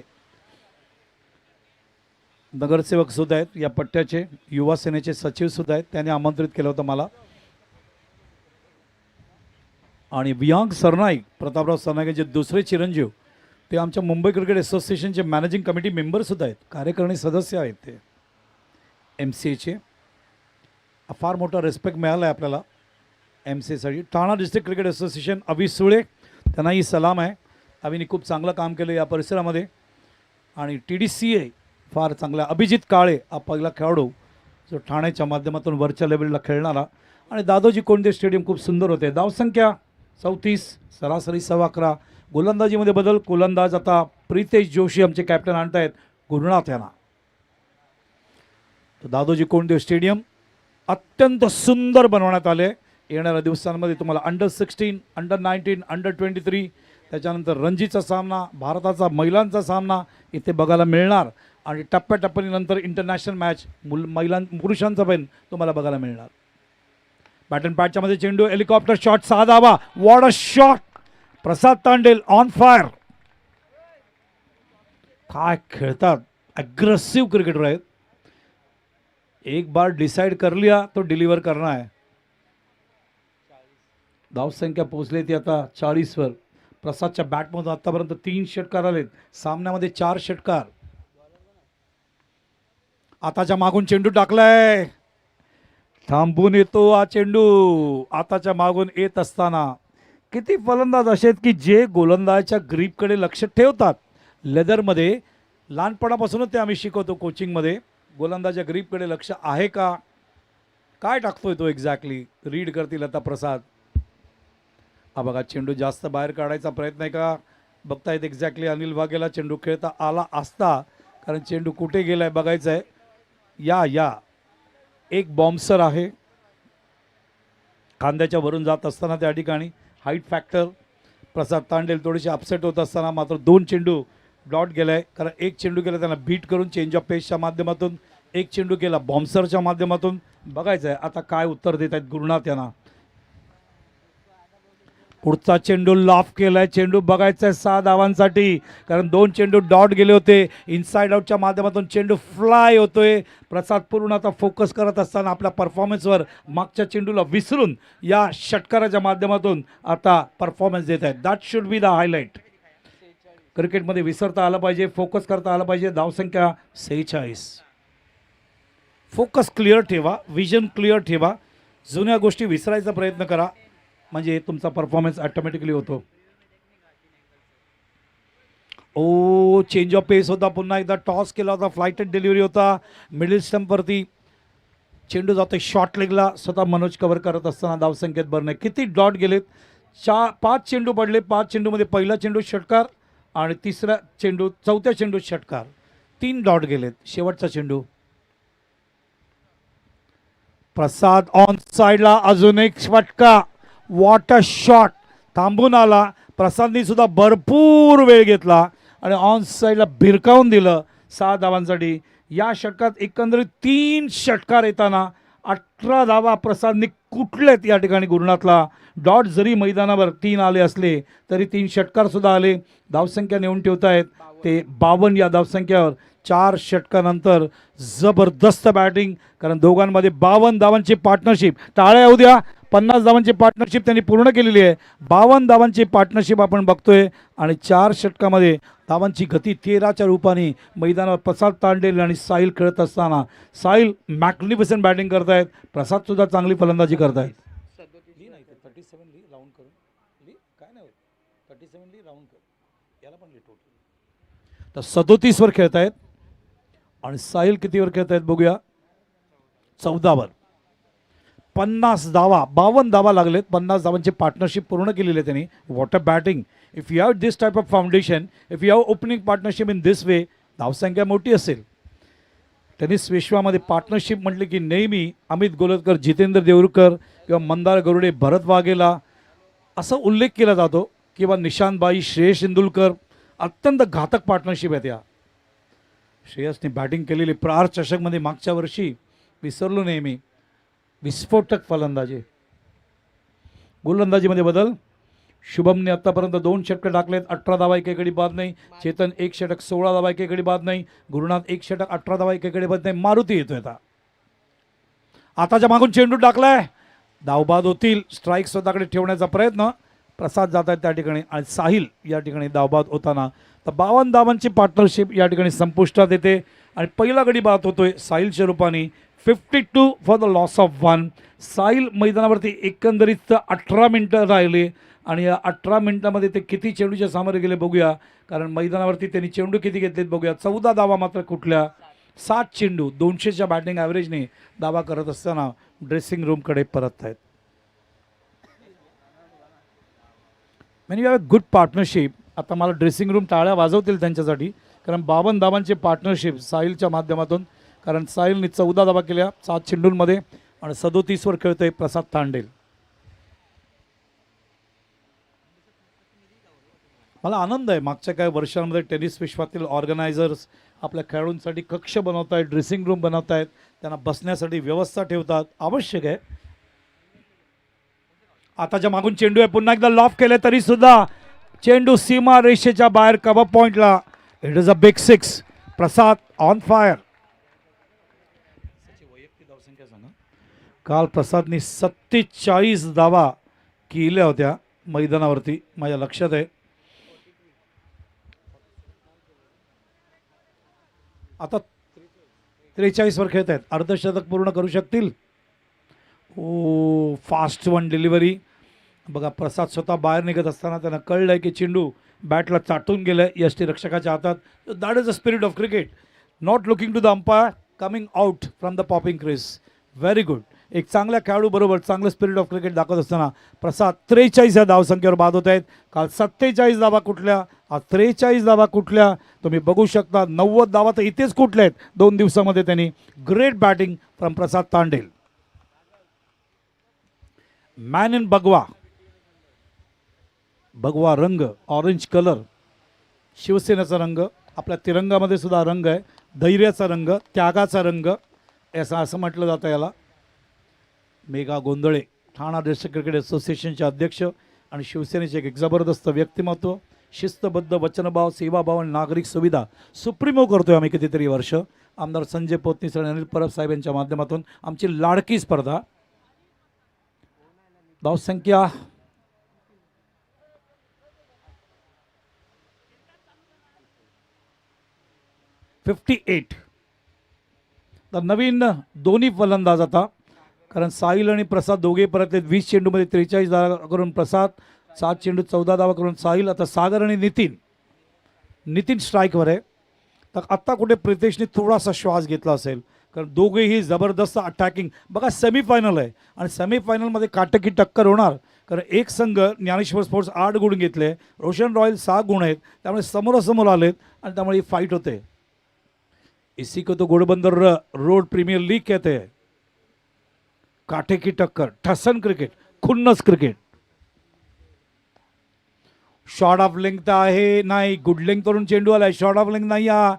नगरसेवक सुद्धा आहेत, या पट्ट्याचे युवा सेनेचे सचिव सुद्धा आहेत, त्यांनी आमंत्रित केलं होतं मला. आणि वियांग सरनाईक, प्रतापराव सरनाईक यांचे दुसरे चिरंजीव, ते आमच्या मुंबई क्रिकेट असोसिएशनचे मॅनेजिंग कमिटी मेंबरसुद्धा आहेत, कार्यकारिणी सदस्य आहेत. ते MCAचे फार मोठा रिस्पेक्ट मिळाला आहे आपल्याला MCAसाठी. ठाणा डिस्ट्रिक्ट क्रिकेट असोसिएशन अभि सुळे, त्यांनाही सलाम आहे. अभिनी खूप चांगलं काम केलं या परिसरामध्ये. आणि TDCA फार चांगला. अभिजित काळे हा पहिला खेळाडू जो ठाण्याच्या माध्यमातून वरच्या लेवलला खेळणारा. आणि दादोजी कोंडे स्टेडियम खूप सुंदर होते. धावसंख्या 34, सरासरी 11.25. गोलंदाजीमध्ये बदल. गोलंदाज आता प्रितेश जोशी आमचे कॅप्टन आणत आहेत गुरुनाथ यांना. दादोजी कोंडे स्टेडियम अत्यंत सुंदर बनवण्यात आले. येणाऱ्या दिवसांमध्ये तुम्हाला अंडर-16, अंडर-19, अंडर-23, त्याच्यानंतर रणजीचा सामना, भारताचा महिलांचा सामना इथे बघायला मिळणार. आणि टप्प्याटप्प्याने नंतर इंटरनॅशनल मॅच पुरुषांचा पण तुम्हाला बघायला मिळणार. बॅट अँड पॅटच्या मध्ये चेंडू, हेलिकॉप्टर शॉट, 6 धावा. What a shot. Prasad Tandel on fire. काय खेळतात, अग्रेसिव्ह क्रिकेटर आहेत. एक बार डिसाइड कर लिया तो डिलिव्हर करना है. धावसंख्या पोहोचली ती आता 40 वर. प्रसादच्या बॅटमधून आतापर्यंत 3 षटकार आलेत, सामन्यामध्ये 4 षटकार. आताच्या मागून चेंडू टाकलाय, थांबून येतो हा चेंडू. आताच्या मागून येत असताना किती फलंदाज असे आहेत की जे गोलंदाजाच्या ग्रीपकडे लक्ष ठेवतात. लेदरमध्ये लहानपणापासूनच ते आम्ही शिकवतो कोचिंगमध्ये. गोलंदाजाच्या ग्रीपकडे लक्ष आहे का, काय टाकतोय तो एक्झॅक्टली, रीड करतील आता प्रसाद. हा बघा, चेंडू जास्त बाहेर काढायचा प्रयत्न आहे का बघतायत एक्झॅक्टली. अनिल वाघेला चेंडू खेळता आला असता, कारण चेंडू कुठे गेलाय बघायचं आहे. या एक बॉम्बसर आहे खांद्याच्या वरून जात असताना त्या ठिकाणी. हाईट फॅक्टर प्रसाद तांडेल थोडेसे अपसेट होत असताना मात्र 2 चेंडू डॉट गेलाय. कारण एक चेंडू गेला त्यांना बीट करून चेंज ऑफ पेसच्या माध्यमातून, एक चेंडू गेला बॉम्बसरच्या माध्यमातून. बघायचं आहे आता काय उत्तर देत आहेत गुरुनाथ यांना. पुढचा चेंडू लॉफ केलाय. चेंडू बघायचा आहे 6 धावांसाठी, कारण 2 चेंडू डॉट गेले होते. इनसाइड आउटच्या माध्यमातून चेंडू फ्लाय होतोय. प्रसाद पूर्ण आता फोकस करत असताना आपल्या परफॉर्मन्सवर मागच्या चेंडूला विसरून या षटकाराच्या माध्यमातून आता परफॉर्मन्स देत आहेत. That should be the highlight. क्रिकेटमध्ये विसरता आलं पाहिजे, फोकस करता आलं पाहिजे. धावसंख्या 46. फोकस क्लिअर ठेवा, विजन क्लिअर ठेवा. जुन्या गोष्टी विसरायचा प्रयत्न करा, म्हणजे तुमचा परफॉर्मन्स ऑटोमॅटिकली होतो. ओ, चेंज ऑफ पेस होता. पुन्हा एकदा टॉस केला होता. फ्लाइटेड डिलिव्हरी होता. मिडल स्टंपवरती चेंडू जातो शॉर्ट लेगला. स्वतः मनोज कव्हर करत असताना धावसंख्येत भर नाही. किती डॉट गेलेत? 5 चेंडू पडले. 5 चेंडूमध्ये पहिला चेंडू षटकार आणि चौथ्या चेंडू षटकार. 3 डॉट गेलेत. शेवटचा चेंडू. प्रसाद ऑन साइडला अजून एक षटका. What a shot. थांबून आला. प्रसादनी सुद्धा भरपूर वेळ घेतला आणि ऑन साइडला भिरकावून दिलं 6 धावांसाठी. या षटकात एकंदरीत 3 षटकार येताना 18 धावा प्रसादनी कुठलेत या ठिकाणी गुरुनाथला. डॉट जरी मैदानावर 3 आले असले तरी 3 षटकार सुद्धा आले. धावसंख्या नेऊन ठेवतायत ते 52 या धावसंख्येवर. 4 षटकानंतर जबरदस्त बॅटिंग, कारण दोघांमध्ये 52 धावांची पार्टनरशिप. टाळ्या होऊ द्या. 50 धावांची पार्टनरशिप त्यांनी पूर्ण केलेली आहे. 52 धावांची पार्टनरशिप आपण बघतोय आणि 4 षटकामध्ये धावांची गती 13च्या रूपाने मैदानावर प्रसाद तांडेल आणि साहिल खेळत असताना साहिल मॅग्निफिसंट बॅटिंग करतायत. प्रसाद सुद्धा चांगली फलंदाजी करतायत. तर 37 वर खेळतायत आणि साहिल कितीवर खेळतायत बघूया. 14 वर. 50 धावा, 52 धावा लागलेत. 50 धावांची पार्टनरशिप पूर्ण केलेली आहे त्यांनी. What a batting. If you have this type of foundation, if you have opening partnership in this way, धावसंख्या मोठी असेल. टेनिस विश्वामध्ये पार्टनरशिप म्हटले की नेहमी अमित गोलतकर, जितेंद्र देवरुखकर किंवा मंदार गरुडे, भरत वाघेला असा उल्लेख केला जातो, किंवा निशांत बाई, श्रेयस इंदुलकर. अत्यंत घातक पार्टनरशिप आहे त्या. श्रेयसने बॅटिंग केलेली प्रहार चषकमध्ये मागच्या वर्षी, विसरलो नेहमी, विस्फोटक फलंदाजी. गोलंदाजीमध्ये बदल. शुभमने आतापर्यंत 2 षटकं टाकलेत. 18 धावा एकेकडे बाद नाही. चेतन 1 षटक, 16 धावा एकेकडे बाद नाही. गुरुनाथ 1 षटक, 18 धावा एकेकडे बाद नाही. मारुती येतोय आताच्या मागून चेंडू टाकलाय. धावबाद होतील. स्ट्राईक स्वतःकडे ठेवण्याचा प्रयत्न. प्रसाद जात आहेत त्या ठिकाणी आणि साहिल या ठिकाणी धावबाद होताना. तर 52 धावांची पार्टनरशिप या ठिकाणी संपुष्टात येते आणि पहिला गडी बाद होतोय साहिलच्या रूपाने. 52 फॉर द लॉस ऑफ 1. साहिल मैदानावरती एकंदरीत 18 मिनटं राहिले आणि या 18 मिनिटामध्ये ते किती चेंडूच्या सामोरे गेले बघूया, कारण मैदानावरती त्यांनी चेंडू किती घेतलेत बघूया. 14 धावा मात्र कुठल्या. 7 चेंडू 200च्या बॅटिंग ॲव्हरेजने धावा करत असताना ड्रेसिंग रूमकडे परत आहेत. म्हणजे you have a good partnership. आता मला ड्रेसिंग रूम टाळ्या वाजवतील त्यांच्यासाठी, कारण 52 धावांची पार्टनरशिप साहिलच्या माध्यमातून. कारण साहिलने 14 धावा केल्या 7 चेंडूंमध्ये आणि 37 वर खेळतोय प्रसाद तांडेल. मला आनंद आहे, मागच्या काही वर्षांमध्ये टेनिस विश्वातील ऑर्गनायझर्स आपल्या खेळाडूंसाठी कक्ष बनवत आहेत, ड्रेसिंग रूम बनवत आहेत, त्यांना बसण्यासाठी व्यवस्था ठेवतात. आवश्यक आहे. आताच्या मागून चेंडू आहे. पुन्हा एकदा लॉफ केले तरी सुद्धा चेंडू सीमा रेषेच्या बाहेर कव्हर पॉइंटला. It is a big 6. Prasad on fire. काल प्रसादनी 47 धावा केल्या होत्या मैदानावरती, माझ्या लक्षात आहे. आता 43 वर खेळत आहेत. अर्धशतक पूर्ण करू शकतील. ओ, फास्ट 1 डिलिव्हरी. बघा, प्रसाद स्वतः बाहेर निघत असताना त्यांना कळलंय की चेंडू बॅटला चाटून गेलाय यष्टीरक्षकाच्या हातात. That is a spirit of cricket. Not looking to the umpire, coming out from the popping crease. Very good. एक चांगल्या खेळाडू बरोबर चांगलं स्पिरिट ऑफ क्रिकेट दाखवत असताना प्रसाद 43 या धावसंख्येवर बाद होत आहेत. काल 47 धावा कुठल्या, आज 43 धावा कुठल्या. तुम्ही बघू शकता 90 धावा तर इथेच कुठल्या आहेत 2 दिवसामध्ये त्यांनी. Great batting from Prasad Tandel. Man in भगवा. भगवा रंग, ऑरेंज कलर, शिवसेनेचा रंग. आपल्या तिरंगामध्ये सुद्धा रंग आहे. धैर्याचा रंग, त्यागाचा रंग असं म्हटलं जातं याला. मेघा गोंधळे, ठाणा डिस्ट्रिक्ट क्रिकेट असोसिएशनचे अध्यक्ष आणि शिवसेनेचे एक जबरदस्त व्यक्तिमत्व, शिस्तबद्ध, वचनभाव, सेवाभाव आणि नागरिक सुविधा सुप्रीमो करतोय आम्ही कितीतरी वर्ष. आमदार संजय पोतनीस आणि अनिल परब साहेब यांच्या माध्यमातून आमची लाडकी स्पर्धा. धावसंख्या 58. तर नवीन दोन्ही फलंदाज आता, कारण साहिल आणि प्रसाद दोघे परतले. 20 चेंडूमध्ये 43 धावा करून प्रसाद, 7 चेंडू 14 धावा करून साहिल. आता सागर आणि नितीन स्ट्राईकवर आहे. तर आत्ता कुठे प्रितेशने थोडासा श्वास घेतला असेल, कारण दोघेही जबरदस्त अटॅकिंग. बघा सेमीफायनल आहे आणि सेमीफायनलमध्ये काटकी टक्कर होणार, कारण एक संघ ज्ञानेश्वर स्पोर्ट्स 8 गुण घेतले, रोशन रॉयल 6 गुण आहेत, त्यामुळे समोरासमोर आलेत आणि त्यामुळे ही फाईट होते. इसी को तो घोड़बंदर रोड प्रीमियर लीग कहते हैं. काटे की टक्कर, ठसन क्रिकेट, खुन्नस क्रिकेट. शॉर्ट ऑफ लेंथ आहे, नाही गुड लेंथ वरून चेंडू आलाय. शॉर्ट ऑफ लेंथ नाही, हा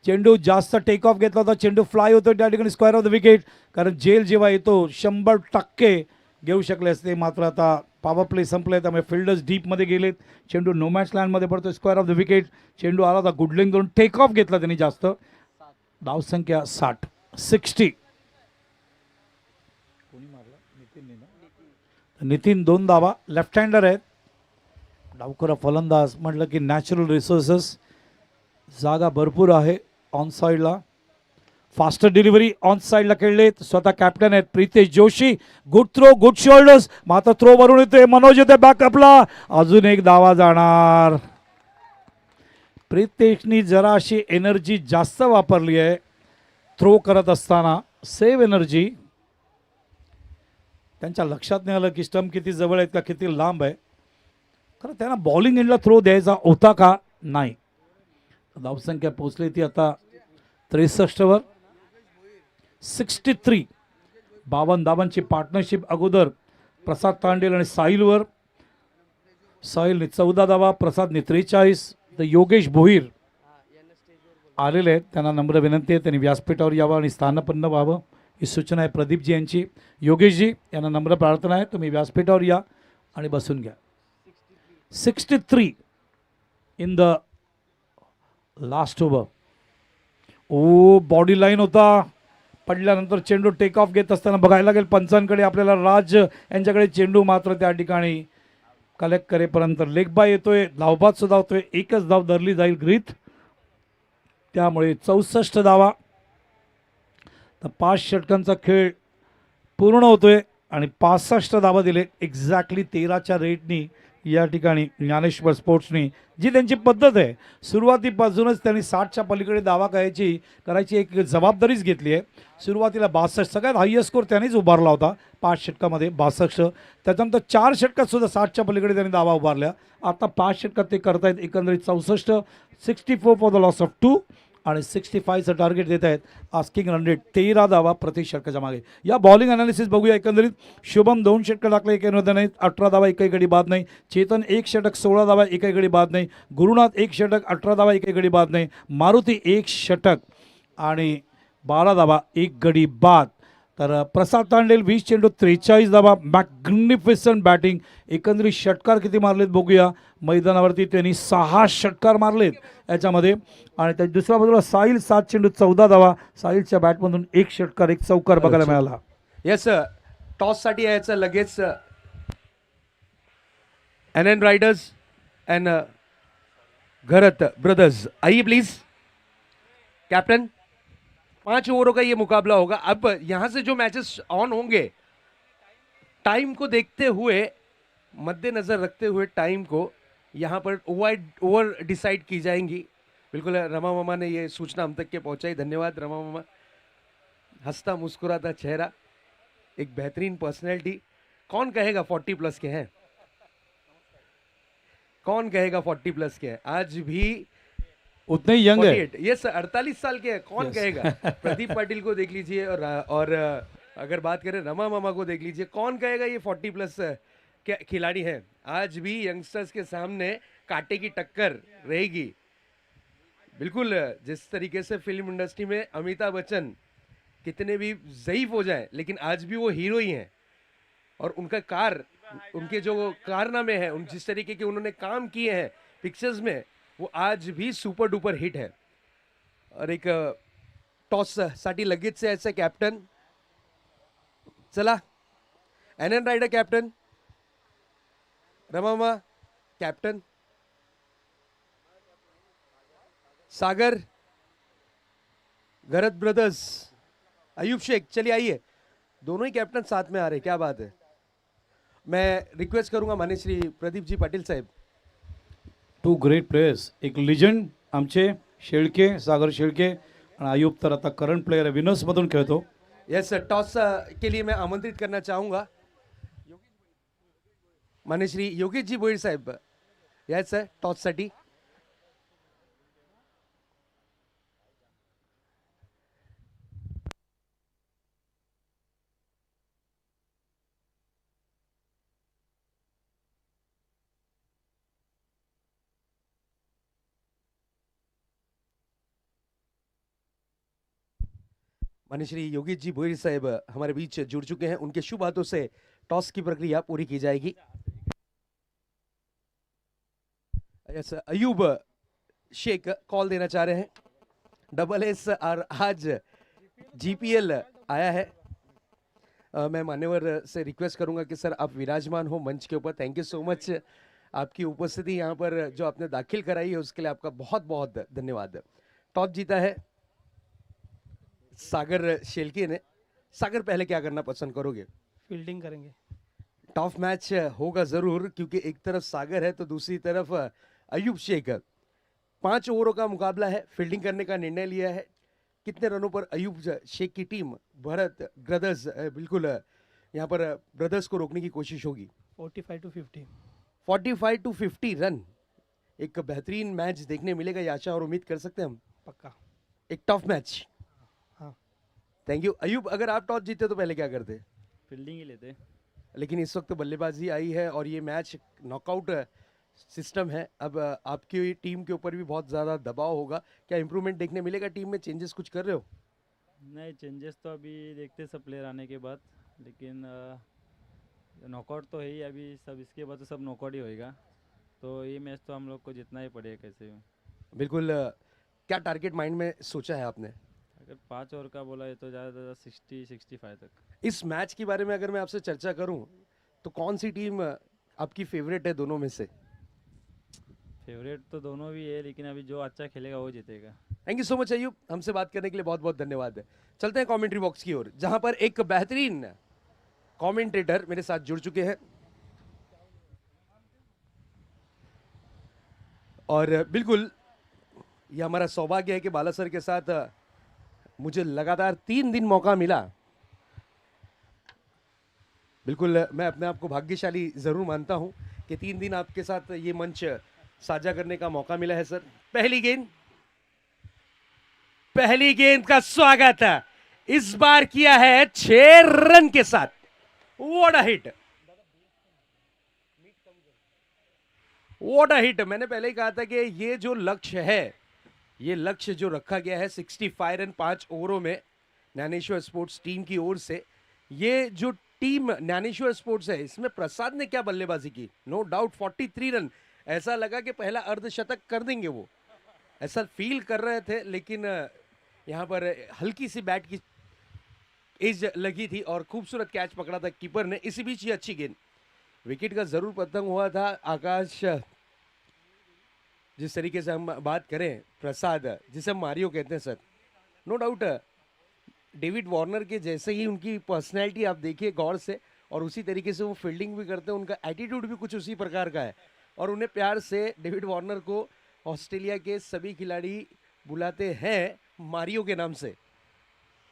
चेंडू जास्त टेक ऑफ घेतला होता, चेंडू फ्लाय होतो त्या ठिकाणी स्क्वेअर ऑफ द विकेट. कारण जेल जेव्हा येतो 100% घेऊ शकले असते, मात्र आता पॉवर प्ले संपले, त्यामुळे फिल्डर्स डीपमध्ये गेलेत. चेंडू नो मॅच लँडमध्ये पडतो, स्क्वेअर ऑफ द विकेट. चेंडू आला होता गुड लेंथ वरून, टेक ऑफ घेतला त्यांनी जास्त. धावसंख्या 60. नितीन 2 धावा, लेफ्ट हँडर आहेत. डावखुरा फलंदाज म्हटलं की नॅचरल रिसोर्सेस, जागा भरपूर आहे ऑन साईडला. फास्टर डिलिव्हरी ऑन साईडला खेळलेत. स्वतः कॅप्टन आहेत Pritesh Joshi. Good throw, good shoulders, मात्र थ्रो वरून येतोय. मनोज येते बॅकअपला, अजून एक धावा जाणार. प्रितेशनी जरा अशी एनर्जी जास्त वापरली आहे थ्रो करत असताना. Save energy. त्यांच्या लक्षात नाही आलं की स्टंप किती जवळ आहेत का किती लांब आहे. खरं त्यांना बॉलिंग एंडला थ्रो द्यायचा होता का, नाही. धावसंख्या पोचली ती आता 63वर. 63. 52 धावांची पार्टनरशिप अगोदर प्रसाद तांडेल आणि साहिलवर. साहिलने 14 धावा, प्रसादने 43. तर योगेश भोईर आलेले आहेत, त्यांना नम्र विनंती आहे त्यांनी व्यासपीठावर यावं आणि स्थानापन्न व्हावं, ही सूचना आहे प्रदीपजी यांची. योगेशजी यांना नम्र प्रार्थना आहे, तुम्ही व्यासपीठावर या आणि बसून घ्या. 63 in the last over. Oh body line होता, पडल्यानंतर चेंडू टेक ऑफ घेत असताना बघायला लागेल पंचांकडे आपल्याला. राज यांच्याकडे चेंडू मात्र त्या ठिकाणी कलेक्ट करेपर्यंत लेग बाय येतोय, धावबाद सुद्धा होतोय. एकच धाव धरली जाईल गृहीत, त्यामुळे 64 धावा. तर 5 षटकांचा खेळ पूर्ण होतोय आणि 65 धावा दिले एक्झॅक्टली 13च्या रेटनी या ठिकाणी ज्ञानेश्वर स्पोर्ट्सनी, जी त्यांची पद्धत आहे. सुरुवातीपासूनच त्यांनी 60च्या पलीकडे धावा करायची एक जबाबदारीच घेतली आहे. सुरुवातीला 62, सगळ्यात हायेस्ट स्कोर त्यांनीच उभारला होता 5 षटकामध्ये 62. त्याच्यानंतर 4 षटकात सुद्धा 60च्या पलीकडे त्यांनी धावा उभारल्या. आता 5 षटकात ते करतायत एकंदरीत 64. 64 फॉर द लॉस ऑफ 2 आणि 65चं टार्गेट देत आहेत. आस्किंग रन रेट 13 धावा प्रति षटकाच्या मागे. या बॉलिंग अनालिसिस बघूया एकंदरीत. शुभम 2 षटकं टाकले, एकही नव्हतं नाही. 18 धावा, एकही गडी बाद नाही. चेतन 1 षटक 16 धावा, एकही गडी बाद नाही. गुरुनाथ 1 षटक 18 धावा, एकही गडी बाद नाही. मारुती 1 षटक आणि 12 धावा, 1 गडी बाद. तर प्रसाद तांडेल 20 चेंडू 43 धावा, मॅग्निफिसंट बॅटिंग. एकंदरीत षटकार किती मारलेत बघूया. मैदानावरती त्यांनी 6 षटकार मारलेत याच्यामध्ये. आणि त्या दुसऱ्या बाजूला साहिल 7 चेंडू 14 धावा. साहिलच्या बॅटमधून 1 षटकार 1 चौकार बघायला मिळाला. येस, टॉससाठी यायचं लगेच NN Riders and Gharat brothers. आइए प्लीज कैप्टन. 5 ओवरों का ये मुकाबला होगा. अब यहां से जो मैचेस ऑन होंगे, टाइम को देखते हुए, मद्देनजर रखते हुए टाइम को यहाँ पर ओवर डिसाइड की जाएंगी. बिल्कुल रमा मामा ने ये सूचना हम तक के पहुंचाई. धन्यवाद रमा मामा. हंसता मुस्कुराता चेहरा, एक बेहतरीन पर्सनैलिटी. कौन कहेगा 40 प्लस के हैं? कौन कहेगा 40 प्लस के हैं? आज भी उतने ही यंग है. ये 48 साल के हैं, कौन कहेगा? प्रदीप पाटिल को देख लीजिए और अगर बात करें रमा मामा को देख लीजिए. कौन कहेगा ये 40 प्लस के खिलाड़ी हैं? आज भी यंगस्टर्स के सामने कांटे की टक्कर रहेगी. बिल्कुल जिस तरीके से फिल्म इंडस्ट्री में अमिताभ बच्चन कितने भी ज़ईफ हो जाए, लेकिन आज भी वो हीरो ही हैं और उनका कार उनके जो कारनामे हैं, उन जिस तरीके के उन्होंने काम किए हैं पिक्चर्स में, वो आज भी सुपर डुपर हिट है. और एक टॉस साठी लगेच यायचं कॅप्टन. चला, एनएन रायडर कॅप्टन, रमामा कैप्टन, सागर, गरत ब्रदर्स, अयूब शेख. चलिए आइए, दोनों ही कैप्टन साथ में आ रहे हैं, क्या बात है. मैं रिक्वेस्ट करूंगा माननीय श्री प्रदीप जी पाटील साहेब. Two great players. एक लिजंड आमचे शेळके, सागर शेळके आणि आयुब तर आता करंट प्लेयर आहे, विनर्समधून खेळतो. यस सर, टॉस के लिए मैं आमंत्रित करना चाहूंगा माननीय श्री योगेश जी भोईर साहेब. यस सर, टॉस साठी. माननीय श्री योगेश जी भोईर साहेब हमारे बीच जुड़ चुके हैं. उनके शुभ हाथों से टॉस की प्रक्रिया पूरी की जाएगी. यस, अयूब शेख कॉल देना चाह रहे हैं. डबल एस और आज जीपीएल आया है. मैं मान्यवर से रिक्वेस्ट करूंगा कि सर आप विराजमान हो मंच के ऊपर. Thank you so much. आपकी उपस्थिति यहाँ पर जो आपने दाखिल कराई है उसके लिए आपका बहुत बहुत धन्यवाद. टॉस जीता है सागर शेलके ने. सागर, पहले क्या करना पसंद करोगे? फील्डिंग करेंगे. टफ मैच होगा जरूर, क्योंकि एक तरफ सागर है तो दूसरी तरफ अयूब शेख. 5 ओवरों का मुकाबला है. फील्डिंग करने का निर्णय लिया है. कितने रनों पर अयूब शेख की टीम भरत ब्रदर्स, बिल्कुल यहाँ पर ब्रदर्स को रोकने की कोशिश होगी? 45 to 50. 45 to 50 run. एक बेहतरीन मैच देखने मिलेगा, ये आशा और उम्मीद कर सकते हैं हम. पक्का. एक टफ मैच. हाँ. Thank you. अयूब, अगर आप टॉस जीते तो पहले क्या करते? फील्डिंग ही लेते. लेकिन इस वक्त बल्लेबाजी आई है और ये मैच नॉकआउट सिस्टम है. अब आपकी टीम के ऊपर भी बहुत ज़्यादा दबाव होगा. क्या इंप्रूवमेंट देखने मिलेगा टीम में? चेंजेस कुछ कर रहे हो? नहीं, चेंजेस तो अभी देखते सब प्लेयर आने के बाद, लेकिन नॉकआउट तो है ही अभी. सब इसके बाद तो सब नॉकआउट ही होएगा, तो ये मैच तो हम लोग को जितना ही पड़ेगा कैसे भी. बिल्कुल. क्या टारगेट माइंड में सोचा है आपने? अगर 5 ओवर का बोला है तो ज़्यादा से ज़्यादा 60-65 तक. इस मैच के बारे में अगर मैं आपसे चर्चा करूं तो कौन सी टीम आपकी फेवरेट है दोनों में से? फेवरेट तो दोनों भी है, लेकिन अभी जो अच्छा खेलेगा वो जीतेगा. Thank you so much Ayub, हमसे बात करने के लिए बहुत बहुत धन्यवाद. चलते हैं कमेंट्री बॉक्स की ओर, जहां पर एक बेहतरीन कमेंटेटर मेरे साथ जुड़ चुके हैं. और बिल्कुल ये हमारा सौभाग्य है कि बाला सर के साथ मुझे लगातार 3 दिन मौका मिला. बिल्कुल मैं अपने आप को भाग्यशाली जरूर मानता हूं कि 3 दिन आपके साथ ये मंच साझा करने का मौका मिला है. सर, पहली गेंद का स्वागत इस बार किया है 6 रन के साथ. What a hit, what a hit. मैंने पहले ही कहा था कि ये जो लक्ष्य है, ये लक्ष्य जो रखा गया है 65 रन 5 ओवरों में ज्ञानेश्वर स्पोर्ट्स टीम की ओर से, ये जो टीम ज्ञानेश्वर स्पोर्ट्स है इसमें प्रसाद ने क्या बल्लेबाजी की. No doubt 43 run. ऐसा लगा कि पहला अर्धशतक कर देंगे, वो ऐसा फील कर रहे थे, लेकिन यहाँ पर हल्की सी बैट की एज लगी थी और खूबसूरत कैच पकड़ा था कीपर ने. इसी बीच ये अच्छी गेंद, विकेट का जरूर पतंग हुआ था. आकाश, जिस तरीके से हम बात करें, प्रसाद जिसे हम मारियो कहते हैं sir, no doubt David Warner के जैसे ही उनकी पर्सनैलिटी आप देखिए गौर से, और उसी तरीके से वो फील्डिंग भी करते हैं. उनका एटीट्यूड भी कुछ उसी प्रकार का है. और उन्हें प्यार से डेविड वार्नर को ऑस्ट्रेलिया के सभी खिलाड़ी बुलाते हैं मारियो के नाम से.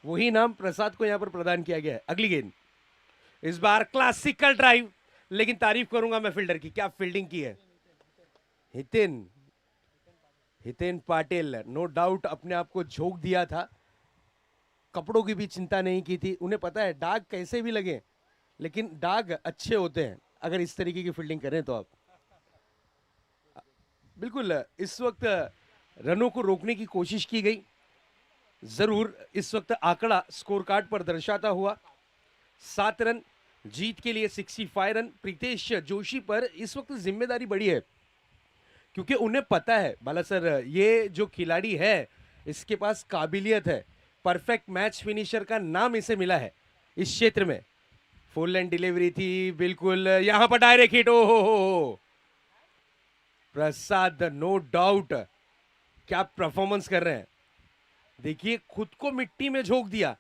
वही नाम प्रसाद को यहाँ पर प्रदान किया गया है. अगली गेंद, इस बार क्लासिकल ड्राइव, लेकिन तारीफ करूंगा मैं फील्डर की, क्या फील्डिंग की है. हितेन पाटिल नो डाउट अपने आप को झोंक दिया था. कपड़ों की भी चिंता नहीं की थी. उन्हें पता है दाग कैसे भी लगे, लेकिन दाग अच्छे होते हैं अगर इस तरीके की फील्डिंग करें तो. आप बिल्कुल इस वक्त रनों को रोकने की कोशिश की गई. जरूर इस वक्त आंकड़ा स्कोर कार्ड पर दर्शाता हुआ 7 रन जीत के लिए 65 रन। प्रीतेश जोशी पर इस वक्त जिम्मेदारी बड़ी है, क्योंकि उन्हें पता है बाला सर, ये जो खिलाड़ी है इसके पास काबिलियत है, परफेक्ट मैच फिनिशर का नाम इसे मिला है इस क्षेत्र में। फुल एंड डिलीवरी थी, बिल्कुल यहां पर डायरेक्ट हिट। ओ हो, प्रसाद नो डाउट क्या परफॉर्मेंस कर रहे हैं। देखिए खुद को मिट्टी में झोंक दिया,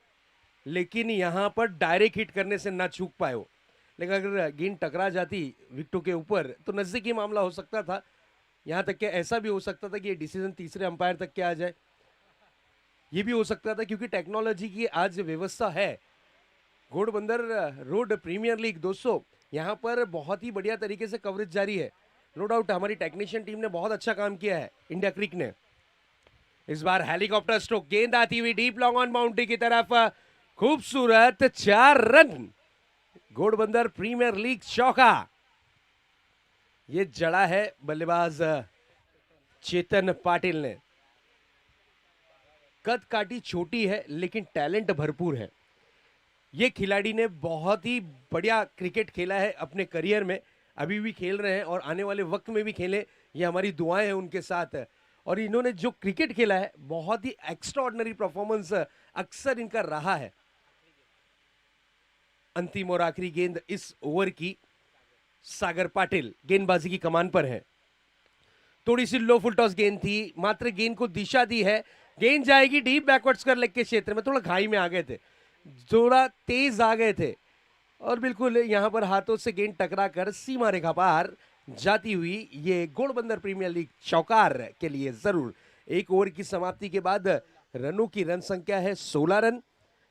लेकिन यहां पर डायरेक्ट हिट करने से ना चूक पाए हो। लेकिन अगर गेंद टकरा जाती विकेटों के ऊपर तो नजदीकी मामला हो सकता था। यहां तक कि ऐसा भी हो सकता था कि ये डिसीजन तीसरे अंपायर तक के आ जाए। ये भी हो सकता था, क्योंकि टेक्नोलॉजी की आज व्यवस्था है। घोड़बंदर रोड प्रीमियर लीग दोस्तों, यहां पर बहुत ही बढ़िया तरीके से कवरेज जारी है। नो डाउट हमारी टेक्नीशियन टीम ने बहुत अच्छा काम किया है, इंडिया क्रिक ने। इस बार हेलीकॉप्टर स्ट्रोक, गेंद आती हुई डीप लॉन्ग ऑन बाउंड्री की तरफ, खूबसूरत 4 रन। घोड़बंदर प्रीमियर लीग चौका। ये जड़ा है बल्लेबाज चेतन पाटिल ने। कद काटी छोटी है लेकिन टैलेंट भरपूर है। ये खिलाड़ी ने बहुत ही बढ़िया क्रिकेट खेला है अपने करियर में, अभी भी खेल रहे हैं और आने वाले वक्त में भी खेले, ये हमारी दुआएं हैं उनके साथ। और इन्होंने जो क्रिकेट खेला है बहुत ही एक्स्ट्राऑर्डिनरी परफॉर्मेंस अक्सर इनका रहा है। अंतिम और आखिरी गेंद इस ओवर की, सागर पाटिल गेंदबाजी की कमान पर है। थोड़ी सी लो फुल टॉस गेंद थी, मात्र गेंद को दिशा दी है। गेंद जाएगी डीप बैकवर्ड्स कर लेग के क्षेत्र में। थोड़ा घाई में आ गए थे, थोड़ा तेज आ गए थे, और बिल्कुल यहां पर हाथों से गेंद टकरा कर सीमा रेखा पार जाती हुई ये घोड़बंदर प्रीमियर लीग चौकार के लिए जरूर। एक ओवर की समाप्ति के बाद रनों की रन संख्या है 16 रन।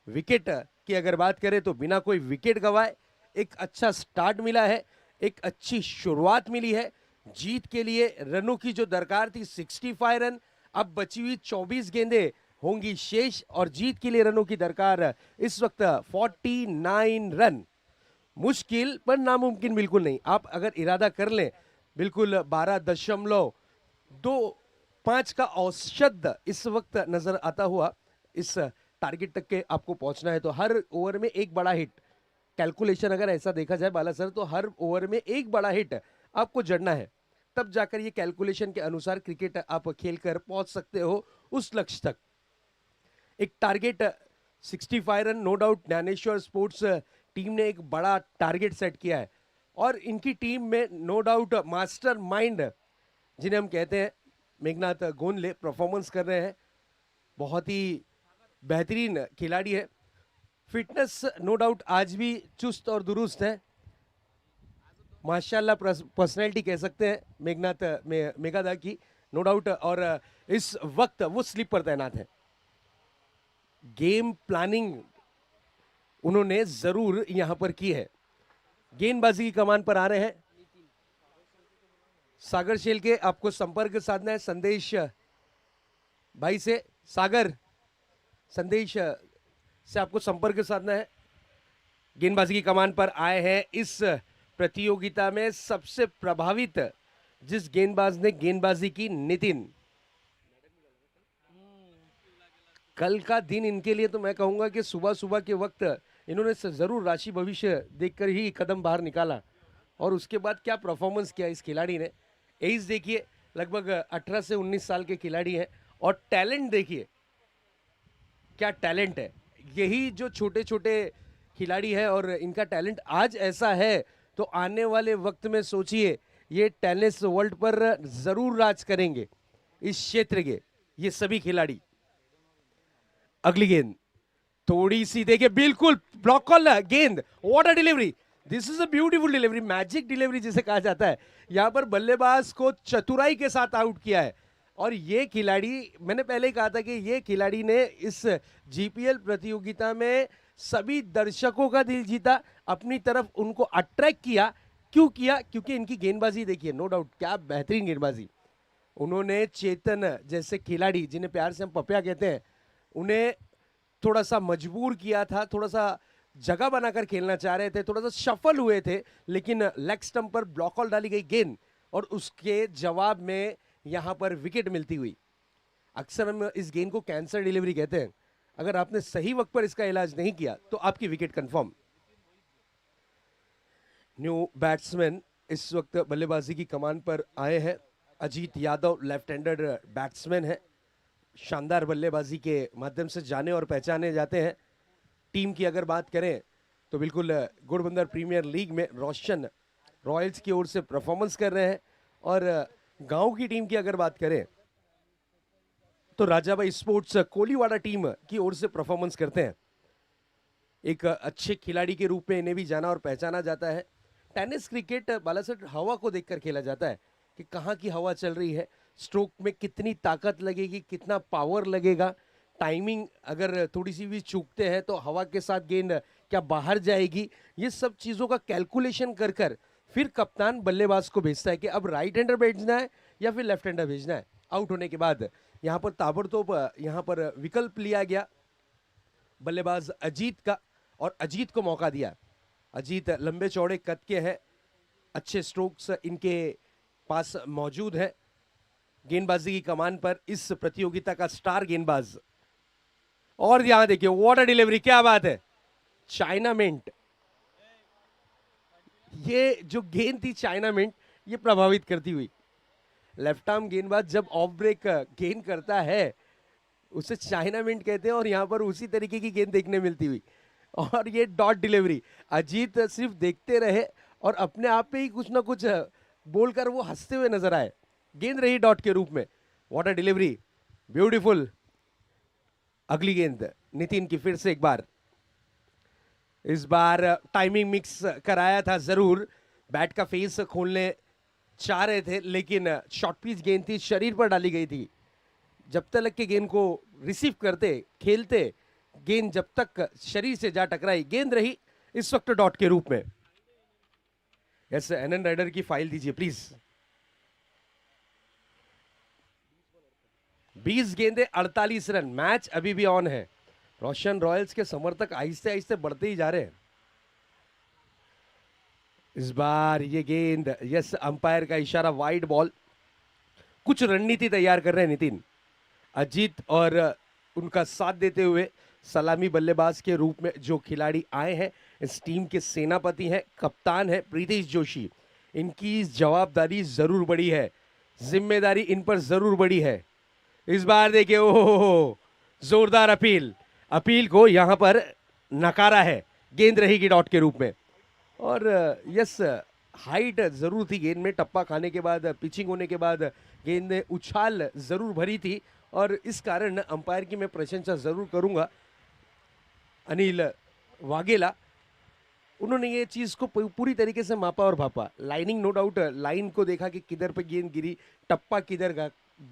विकेट की अगर बात करें तो बिना कोई विकेट गवाए एक अच्छा स्टार्ट मिला है, एक अच्छी शुरुआत मिली है। जीत के लिए रनों की जो दरकार थी 65 रन, अब बची हुई 24 गेंदें होंगी शेष, और जीत के लिए रनों की दरकार इस वक्त 49 रन। मुश्किल पर नामुमकिन बिल्कुल नहीं। आप अगर इरादा कर लें, बिल्कुल 12.25 का औसत इस वक्त नजर आता हुआ इस टारगेट तक के आपको पहुंचना है तो हर ओवर में एक बड़ा हिट। कैलकुलेशन अगर ऐसा देखा जाए बाला सर, तो हर ओवर में एक बड़ा हिट आपको जड़ना है, तब जाकर ये कैलकुलेशन के अनुसार क्रिकेट आप खेलकर पहुंच सकते हो उस लक्ष्य तक। एक target 65 run, no doubt Dnyaneshwar sports team ने एक बड़ा टारगेट सेट किया है, और इनकी टीम में नो डाउट मास्टर माइंड जिन्हें हम कहते हैं मेघनाथ गोंदले परफॉर्मेंस कर रहे हैं। बहुत ही बेहतरीन खिलाड़ी है। फिटनेस नो डाउट आज भी चुस्त और दुरुस्त है। माशाल्लाह पर्सनैलिटी कह सकते हैं मेघनाथ मेघादा की, नो डाउट। और इस वक्त वो स्लिप पर तैनात है। गेम प्लानिंग उन्होंने जरूर यहां पर की है। गेंदबाजी की कमान पर आ रहे हैं सागर शेल के। आपको संपर्क साधना है संदेश भाई से। सागर, संदेश से आपको संपर्क साधना है। गेंदबाजी की कमान पर आए हैं इस प्रतियोगिता में सबसे प्रभावित जिस गेंदबाज ने गेंदबाजी की, नितिन। कल का दिन इनके लिए तो मैं कहूंगा कि सुबह सुबह के वक्त इन्होंने जरूर राशि भविष्य देखकर ही कदम बाहर निकाला, और उसके बाद क्या परफॉर्मेंस किया इस खिलाड़ी ने। एज देखिए, लगभग 18 से 19 साल के खिलाड़ी हैं, और टैलेंट देखिए क्या टैलेंट है। यही जो छोटे छोटे खिलाड़ी है और इनका टैलेंट आज ऐसा है, तो आने वाले वक्त में सोचिए ये टेनिस वर्ल्ड पर जरूर राज करेंगे इस क्षेत्र के ये सभी खिलाड़ी। अगली गेंद थोड़ी सी देखिए, बिल्कुल ब्लॉक कॉल गेंद, what a delivery, this is a beautiful delivery, magic delivery जिसे कहा जाता है। यहां पर बल्लेबाज को चतुराई के साथ आउट किया है, और ये खिलाड़ी, मैंने पहले ही कहा था कि ये खिलाड़ी ने इस जीपीएल प्रतियोगिता में सभी दर्शकों का दिल जीता, अपनी तरफ उनको अट्रैक्ट किया। क्यों किया? क्योंकि इनकी गेंदबाजी देखिए, नो डाउट क्या बेहतरीन गेंदबाजी। उन्होंने चेतन जैसे खिलाड़ी, जिन्हें प्यार से हम पपिया कहते हैं, उन्हें थोड़ा सा मजबूर किया था, थोड़ा सा जगह बनाकर खेलना चाह रहे थे, थोड़ा सा सफल हुए थे, लेकिन लेग स्टंप पर ब्लॉक कॉल डाली गई गेंद, और उसके जवाब में यहां पर विकेट मिलती हुई। अक्सर हम इस गेंद को कैंसर डिलीवरी कहते हैं। अगर आपने सही वक्त पर इसका इलाज नहीं किया तो आपकी विकेट कंफर्म। न्यू बैट्समैन इस वक्त बल्लेबाजी की कमान पर आए हैं। Ajit Yadav left handed batsman है, शानदार बल्लेबाजी के माध्यम से जाने और पहचाने जाते हैं। टीम की अगर बात करें तो बिल्कुल घोड़बंदर प्रीमियर लीग में रोशन रॉयल्स की ओर से परफॉर्मेंस कर रहे हैं, और गांव की टीम की अगर बात करें तो राजाबाई स्पोर्ट्स कोलीवाड़ा टीम की ओर से परफॉर्मेंस करते हैं। एक अच्छे खिलाड़ी के रूप में इन्हें भी जाना और पहचाना जाता है। टेनिस क्रिकेट बालासर हवा को देखकर खेला जाता है कि कहाँ की हवा चल रही है, स्ट्रोक में कितनी ताकत लगेगी, कितना पावर लगेगा, टाइमिंग अगर थोड़ी सी भी चूकते हैं तो हवा के साथ गेंद क्या बाहर जाएगी, ये सब चीज़ों का कैलकुलेशन कर कर फिर कप्तान बल्लेबाज को भेजता है कि अब राइट हैंडर भेजना है या फिर लेफ्ट हैंडर भेजना है। आउट होने के बाद यहाँ पर ताबड़तोड़ यहाँ पर विकल्प लिया गया बल्लेबाज अजीत का, और अजीत को मौका दिया। अजीत लंबे चौड़े कद के हैं, अच्छे स्ट्रोक्स इनके पास मौजूद है। गेंदबाजी की कमान पर इस प्रतियोगिता का स्टार गेंदबाज। और यहां देखिए व्हाट अ डिलीवरी, क्या बात है, चाइना मिंट। ये जो गेंद थी चाइना मिंट, ये प्रभावित करती हुई। लेफ्ट आर्म गेंदबाज जब ऑफ ब्रेक गेंद करता है उसे चाइना मिंट कहते हैं, और यहां पर उसी तरीके की गेंद देखने मिलती हुई। और ये डॉट डिलीवरी, अजीत सिर्फ देखते रहे और अपने आप पे ही कुछ ना कुछ बोलकर वो हंसते हुए नजर आए। गेंद रही डॉट के रूप में। What a delivery, beautiful. अगली गेंद नितिन की फिर से एक बार। इस बार टाइमिंग मिक्स कराया था जरूर, बैट का फेस खोलने चाह रहे थे, लेकिन शॉर्ट पिच गेंद थी, शरीर पर डाली गई थी। जब तक के गेंद को रिसीव करते खेलते, गेंद जब तक शरीर से जा टकराई, गेंद रही इस वक्त डॉट के रूप में। यस, एनएन राइडर की फाइल दीजिए प्लीज। 20 गेंदे 48 रन, मैच अभी भी ऑन है। रोशन रॉयल्स के समर्थक आहिस्ते आहिस्ते बढ़ते ही जा रहे हैं। इस बार ये गेंद, यस, अंपायर का इशारा, वाइड बॉल। कुछ रणनीति तैयार कर रहे हैं नितिन। अजीत और उनका साथ देते हुए सलामी बल्लेबाज के रूप में जो खिलाड़ी आए हैं, इस टीम के सेनापति हैं, कप्तान है प्रीतेश जोशी। इनकी जवाबदारी जरूर बड़ी है, जिम्मेदारी इन पर जरूर बड़ी है। इस बार देखिए, ओहो, जोरदार अपील, अपील को यहां पर नकारा है। गेंद रहेगी डॉट के रूप में। और यस, हाइट जरूर थी गेंद में, टप्पा खाने के बाद, पिचिंग होने के बाद गेंद ने उछाल जरूर भरी थी, और इस कारण अंपायर की मैं प्रशंसा जरूर करूंगा, अनिल वाघेला। उन्होंने ये चीज को पूरी तरीके से मापा और भापा। लाइनिंग नो डाउट, लाइन को देखा कि किधर पे गेंद गिरी, टप्पा किधर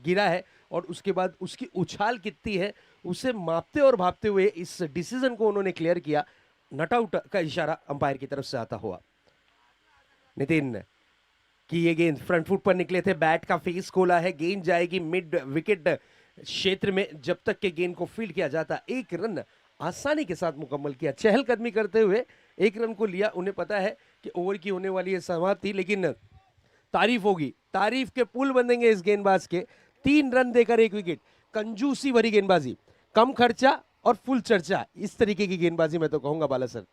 गिरा है, और उसके बाद उसकी उछाल कितनी है, उसे मापते और भापते हुए इस डिसीजन को उन्होंने क्लियर किया। नट आउट का इशारा अंपायर की तरफ से आता हुआ। नितिन की ये गेंद फ्रंट फुट पर निकले थे, बैट का फेस खोला है, गेंद जाएगी मिड विकेट क्षेत्र में। जब तक के गेंद को फील्ड किया जाता, एक रन आसानी के साथ मुकम्मल किया, चहलकदमी करते हुए एक रन को लिया। उन्हें पता है कि ओवर की होने वाली है समाप्ति, लेकिन तारीफ होगी, तारीफ के पुल बंधेंगे इस गेंदबाज के। 3 रन देकर 1 विकेट, कंजूसी भरी गेंदबाजी, कम खर्चा और फुल चर्चा, इस तरीके की गेंदबाजी मैं तो कहूंगा बाला सर।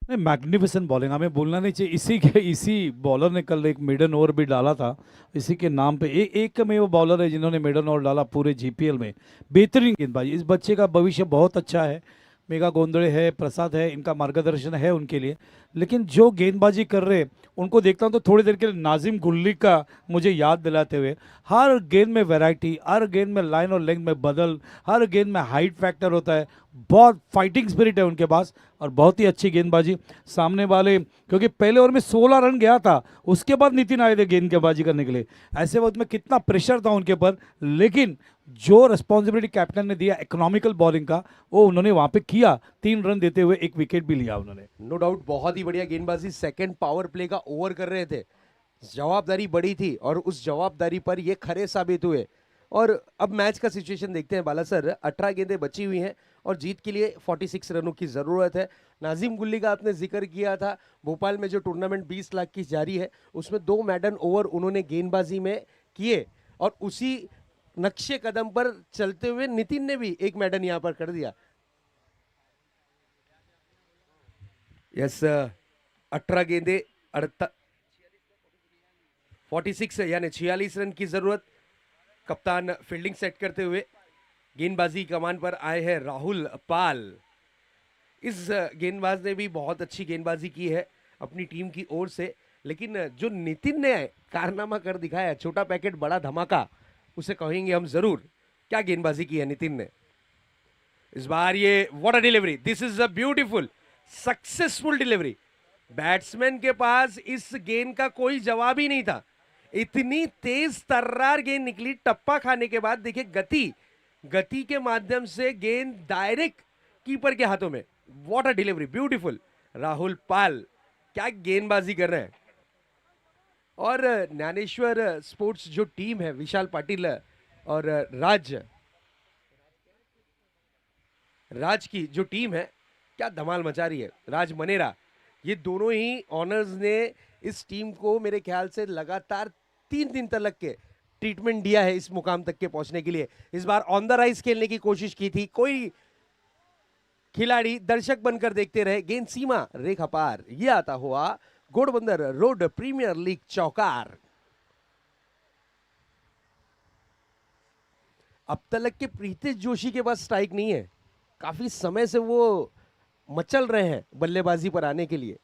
नहीं, मैग्निफिसेंट बॉलिंग, हमें बोलना नहीं चाहिए। इसी बॉलर ने कल एक मिडन ओवर भी डाला था इसी के नाम पे। एक में वो बॉलर है जिन्होंने मिडन ओवर डाला पूरे जीपीएल में। बेहतरीन गेंदबाजी, इस बच्चे का भविष्य बहुत अच्छा है। मेघा गोंदड़े है, प्रसाद है, इनका मार्गदर्शन है उनके लिए। लेकिन जो गेंदबाजी कर रहे उनको देखता हूँ तो थोड़ी देर के लिए नाजिम गुल्ली का मुझे याद दिलाते हुए, हर गेंद में वैरायटी, हर गेंद में लाइन और लेंथ में बदल, हर गेंद में हाइट फैक्टर होता है। बहुत फाइटिंग स्पिरिट है उनके पास, और बहुत ही अच्छी गेंदबाजी सामने वाले। क्योंकि पहले ओवर में 16 रन गया था, उसके बाद नितिन आए थे गेंदबाजी करने के लिए। ऐसे वक्त में कितना प्रेशर था उनके ऊपर, लेकिन जो रिस्पॉन्सिबिलिटी कैप्टन ने दिया इकोनॉमिकल बॉलिंग का, वो उन्होंने वहां पे किया। 3 रन देते हुए 1 विकेट भी लिया उन्होंने। नो डाउट बहुत ही बढ़िया गेंदबाजी। सेकंड पावर प्ले का ओवर कर रहे थे, जवाबदारी बड़ी थी, और उस जवाबदारी पर ये खरे साबित हुए। और अब मैच का सिचुएशन देखते हैं बाला सर। 18 गेंदें बची हुई हैं और जीत के लिए 46 रनों की जरूरत है। नाजिम गुल्ली का आपने जिक्र किया था, भोपाल में जो टूर्नामेंट 20 लाख की जारी है, उसमें 2 मैडन ओवर उन्होंने गेंदबाजी में किए, और उसी नक्शे कदम पर चलते हुए नितिन ने भी 1 मैडन यहां पर कर दिया। यस 18 गेंदे 46 यानी 46 रन की जरूरत। कप्तान फील्डिंग सेट करते हुए गेंदबाजी कमान पर आए हैं राहुल पाल। इस गेंदबाज ने भी बहुत अच्छी गेंदबाजी की है अपनी टीम की ओर से, लेकिन जो नितिन ने कारनामा कर दिखाया, छोटा पैकेट बड़ा धमाका, उसे कहेंगे हम जरूर। क्या गेंदबाजी की है नितिन ने इस बार। ये what a delivery, this is a beautiful successful delivery. Batsman के पास इस गेंद का कोई जवाब ही नहीं था। इतनी तेज तर्रार गेंद निकली, टप्पा खाने के बाद देखिए गति के माध्यम से गेंद डायरेक्ट कीपर के हाथों में। What a delivery, beautiful. Rahul Pal क्या गेंदबाजी कर रहे हैं। और ज्ञानेश्वर स्पोर्ट्स जो टीम है, विशाल पाटिल और राज की जो टीम है, क्या धमाल मचा रही है। राज मनेरा, ये दोनों ही ऑनर्स ने इस टीम को मेरे ख्याल से लगातार 3 दिन तक के ट्रीटमेंट दिया है इस मुकाम तक के पहुंचने के लिए। इस बार ऑन द राइज खेलने की कोशिश की थी, कोई खिलाड़ी दर्शक बनकर देखते रहे। गेंद सीमा रेखा पार, ये आता हुआ घोड़बंदर रोड प्रीमियर लीग चौकार। अब तक के प्रीतेश जोशी के पास स्ट्राइक नहीं है, काफी समय से वो मचल रहे हैं बल्लेबाजी पर आने के लिए,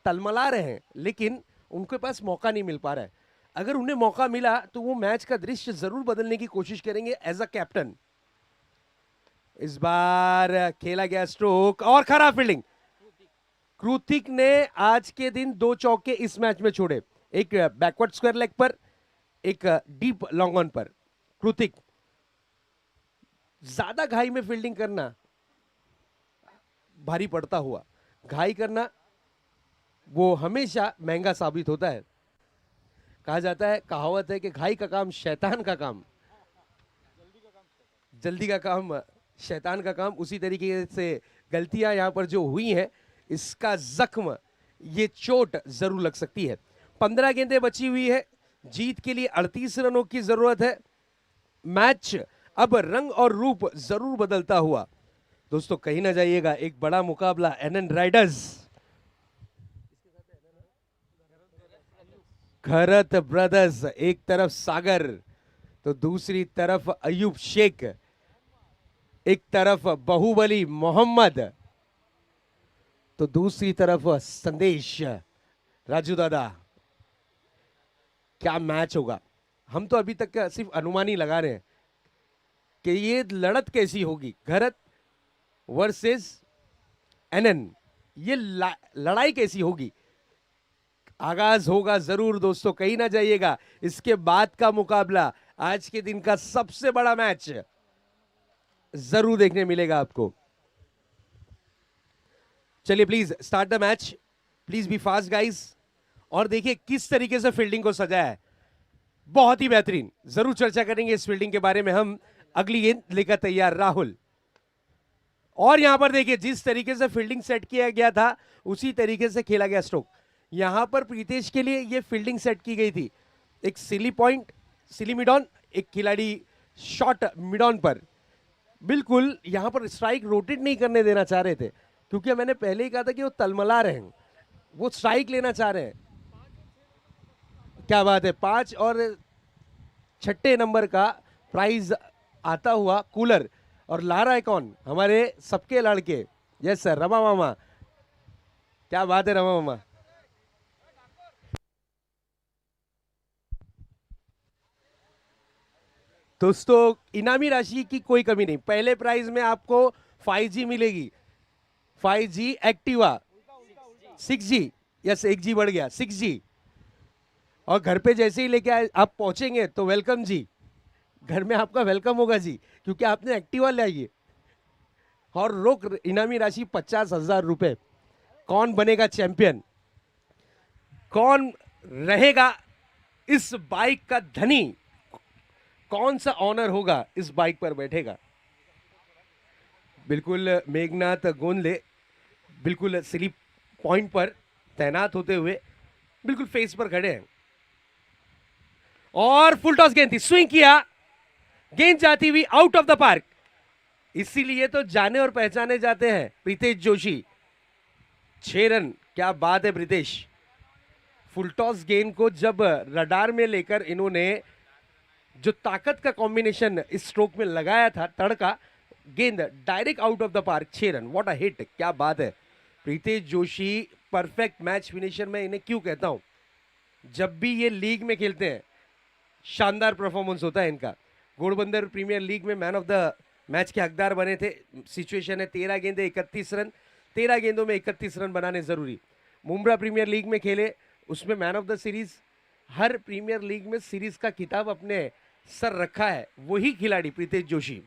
तलमला रहे हैं, लेकिन उनके पास मौका नहीं मिल पा रहा है। अगर उन्हें मौका मिला तो वो मैच का दृश्य जरूर बदलने की कोशिश करेंगे एज अ कैप्टन। इस बार खेला गया स्ट्रोक और खराब फील्डिंग। कृतिक ने आज के दिन 2 चौके इस मैच में छोड़े, एक बैकवर्ड स्क्वायर लेग पर, एक डीप लॉन्ग ऑन पर। कृतिक, ज्यादा घाई में फील्डिंग करना भारी पड़ता हुआ, घाई करना वो हमेशा महंगा साबित होता है। कहा जाता है, कहावत है कि घाई का काम शैतान का काम, जल्दी का काम शैतान का काम। उसी तरीके से गलतियां यहां पर जो हुई हैं, इसका जख्म, ये चोट जरूर लग सकती है। 15 गेंदें बची हुई है, जीत के लिए 38 रनों की जरूरत है। मैच अब रंग और रूप जरूर बदलता हुआ। दोस्तों कहीं ना जाइएगा, एक बड़ा मुकाबला एनएन राइडर्स घरत ब्रदर्स, एक तरफ सागर तो दूसरी तरफ अयूब शेख, एक तरफ बाहुबली मोहम्मद तो दूसरी तरफ संदेश। राजू दादा, क्या मैच होगा। हम तो अभी तक सिर्फ अनुमान ही लगा रहे हैं कि ये लड़त कैसी होगी, घरत वर्सेस एनएन, ये लड़ाई कैसी होगी। आगाज होगा जरूर दोस्तों, कहीं ना जाइएगा। इसके बाद का मुकाबला, आज के दिन का सबसे बड़ा मैच जरूर देखने मिलेगा आपको। चलिए please start the match, please be fast guys. और देखिए किस तरीके से फील्डिंग को सजाया है, बहुत ही बेहतरीन। जरूर चर्चा करेंगे इस फील्डिंग के बारे में हम। अगली गेंद लेकर तैयार राहुल। और यहां पर देखिए जिस तरीके से फील्डिंग सेट किया गया था, उसी तरीके से खेला गया स्ट्रोक। यहां पर प्रीतेश के लिए ये फील्डिंग सेट की गई थी, एक silly point, silly mid on, एक खिलाड़ी शॉट मिड ऑन पर। बिल्कुल यहां पर स्ट्राइक रोटेट नहीं करने देना चाह रहे थे, क्योंकि मैंने पहले ही कहा था कि वो तलमला रहे हैं, वो स्ट्राइक लेना चाह रहे हैं। क्या बात है, 5 और 6 नंबर का प्राइज आता हुआ कूलर। और ला रहा है कौन, हमारे सबके लड़के, यस सर, रमा मामा। क्या बात है रमा मामा। दोस्तों इनामी राशि की कोई कमी नहीं। पहले प्राइज में आपको 5G मिलेगी, 5G Activa, 6G, yes 1G बढ़ गया, 6G। और घर पे जैसे ही लेके आप पहुंचेंगे तो वेलकम जी, घर में आपका वेलकम होगा जी, क्योंकि आपने एक्टिवा लाई है। और रोक इनामी राशि 50,000 रुपए। कौन बनेगा चैंपियन, कौन रहेगा इस बाइक का धनी, कौन सा ऑनर होगा इस बाइक पर बैठेगा। बिल्कुल मेघनाथ गोंदले बिल्कुल स्लिप पॉइंट पर तैनात होते हुए बिल्कुल फेस पर खड़े हैं। और फुल टॉस गेंद थी, स्विंग किया, गेंद जाती हुई आउट ऑफ द पार्क। इसीलिए तो जाने और पहचाने जाते हैं प्रीतेश जोशी। 6 रन, क्या बात है प्रीतेश। फुल टॉस गेंद को जब रडार में लेकर इन्होंने जो ताकत का कॉम्बिनेशन इस स्ट्रोक में लगाया था, तड़का, गेंद direct out of the park, 6 run, what a hit, क्या बात है। Pritesh Joshi perfect match finisher, मैं इन्हें क्यों कहता हूं, जब भी ये लीग में खेलते हैं शानदार परफॉर्मेंस होता है इनका। घोड़बंदर प्रीमियर लीग में मैन ऑफ द मैच के हकदार बने थे। सिचुएशन है 13 गेंदे 31 रन, 13 गेंदों में 31 रन बनाने जरूरी। मुंब्रा प्रीमियर लीग में खेले, उसमें मैन ऑफ द सीरीज। हर प्रीमियर लीग में सीरीज का खिताब अपने सर रखा है वही खिलाड़ी प्रीतेश जोशी।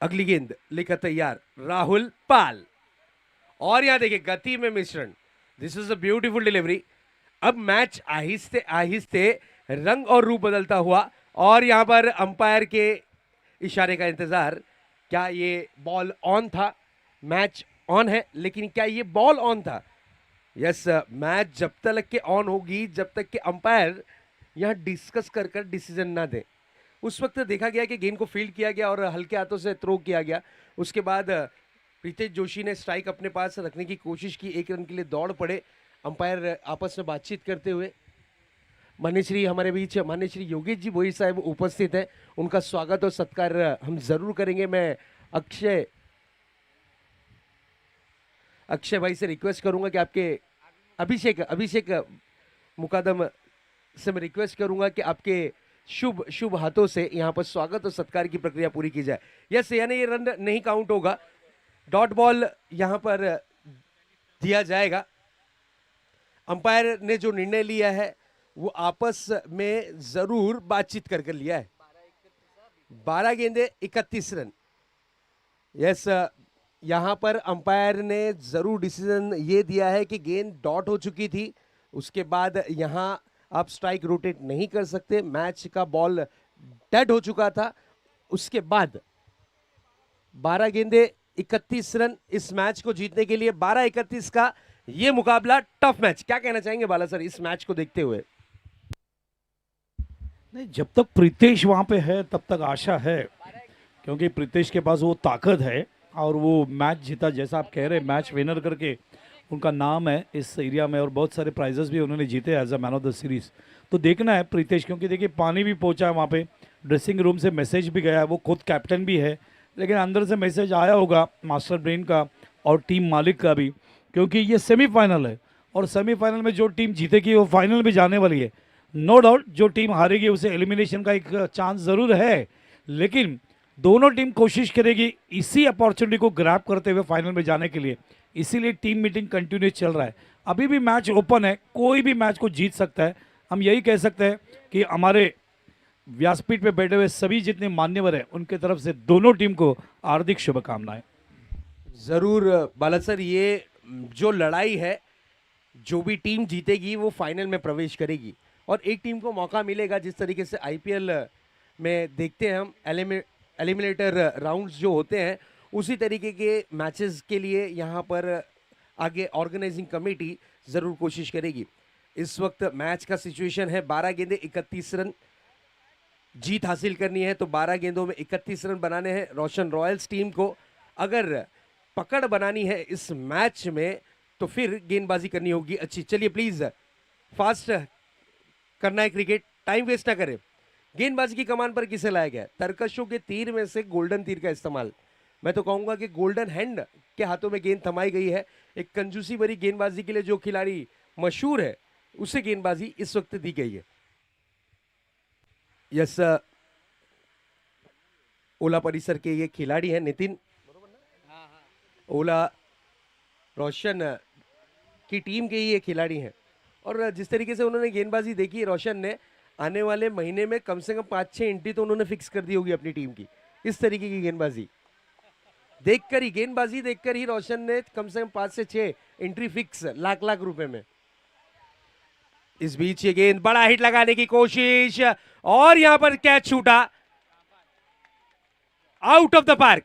अगली गेंद लेकर तैयार राहुल पाल, और यहां देखिए गति में मिश्रण, this is a beautiful delivery. अब मैच आहिस्ते आहिस्ते रंग और रूप बदलता हुआ, और यहां पर अंपायर के इशारे का इंतजार। क्या ये बॉल ऑन था? मैच ऑन है, लेकिन क्या ये बॉल ऑन था? यस, मैच जब तक के ऑन होगी, जब तक के अंपायर यहां डिस्कस कर कर डिसीजन ना दे। उस वक्त देखा गया कि गेंद को फील्ड किया गया और हल्के हाथों से थ्रो किया गया। उसके बाद प्रीतेश जोशी ने स्ट्राइक अपने पास रखने की कोशिश की, 1 रन के लिए दौड़ पड़े। अंपायर आपस में बातचीत करते हुए, मान्यश्री हमारे बीच मान्यश्री योगेश जी भोई साहब उपस्थित है, उनका स्वागत और सत्कार हम जरूर करेंगे। मैं अक्षय भाई से रिक्वेस्ट करूंगा कि आपके अभिषेक मुकादम से मैं रिक्वेस्ट करूंगा कि आपके शुभ हाथों से यहां पर स्वागत और सत्कार की प्रक्रिया पूरी की जाए। यस, यानी ये रन नहीं काउंट होगा, डॉट बॉल यहां पर दिया जाएगा। अंपायर ने जो निर्णय लिया है वो आपस में जरूर बातचीत कर लिया है। 12 गेंदे 31 रन। यस, यहां पर अंपायर ने जरूर डिसीजन ये दिया है कि गेंद डॉट हो चुकी थी, उसके बाद यहां आप स्ट्राइक रोटेट नहीं कर सकते, मैच का बॉल डेड हो चुका था। उसके बाद 12 गेंदे 31 रन इस मैच को जीतने के लिए, 12-31 का ये मुकाबला, टफ मैच। क्या कहना चाहेंगे बाला सर इस मैच को देखते हुए? नहीं, जब तक प्रीतेश वहाँ पे है तब तक आशा है, क्योंकि प्रीतेश के पास वो ताकत है और वो मैच जीता, जैसा आप कह रहे हैं, मैच विनर करके उनका नाम है इस एरिया में, और बहुत सारे प्राइजेस भी उन्होंने जीते as a man of the series. तो देखना है प्रीतेश, क्योंकि देखिए पानी भी पहुंचा है वहाँ पे, ड्रेसिंग रूम से मैसेज भी गया है, वो खुद कैप्टन भी है, लेकिन अंदर से मैसेज आया होगा मास्टर ब्रेन का और टीम मालिक का भी, क्योंकि ये सेमीफाइनल है और सेमीफाइनल में जो टीम जीतेगी वो फाइनल में जाने वाली है। नो डाउट जो टीम हारेगी उसे एलिमिनेशन का एक चांस ज़रूर है, लेकिन दोनों टीम कोशिश करेगी इसी अपॉर्चुनिटी को ग्रैब करते हुए फाइनल में जाने के लिए, इसीलिए टीम मीटिंग कंटिन्यूस चल रहा है। अभी भी मैच ओपन है, कोई भी मैच को जीत सकता है। हम यही कह सकते हैं कि हमारे व्यासपीठ पे बैठे हुए सभी जितने मान्यवर हैं उनके तरफ से दोनों टीम को हार्दिक शुभकामनाएं। जरूर बाला सर, ये जो लड़ाई है, जो भी टीम जीतेगी वो फाइनल में प्रवेश करेगी, और एक टीम को मौका मिलेगा, जिस तरीके से आईपीएल में देखते हैं हम एलिमिनेटर राउंड्स जो होते हैं, उसी तरीके के मैचेस के लिए यहाँ पर आगे ऑर्गेनाइजिंग कमेटी ज़रूर कोशिश करेगी। इस वक्त मैच का सिचुएशन है 12 गेंदे 31 रन, जीत हासिल करनी है तो 12 गेंदों में 31 रन बनाने हैं रोशन रॉयल्स टीम को। अगर पकड़ बनानी है इस मैच में तो फिर गेंदबाजी करनी होगी अच्छी। चलिए प्लीज, फास्ट करना है क्रिकेट, टाइम वेस्ट ना करें। गेंदबाजी की कमान पर किसे लाया गया? तरकशों के तीर में से गोल्डन तीर का इस्तेमाल, मैं तो कहूंगा कि गोल्डन हैंड के हाथों में गेंद थमाई गई है। एक कंजूसी भरी गेंदबाजी के लिए जो खिलाड़ी मशहूर है उसे गेंदबाजी इस वक्त दी गई है। यस, ओला परिसर के ये खिलाड़ी हैं नितिन, ओला रोशन की टीम के ही ये खिलाड़ी हैं, और जिस तरीके से उन्होंने गेंदबाजी देखी रोशन ने, आने वाले महीने में कम से कम 5-6 एंट्री तो उन्होंने फिक्स कर दी होगी अपनी टीम की। इस तरीके की गेंदबाजी देखकर ही रोशन ने कम से कम 5 से 6 एंट्री फिक्स, लाख लाख रुपए में। इस बीच ये गेंद बड़ा हिट लगाने की कोशिश, और यहां पर कैच छूटा out of the park.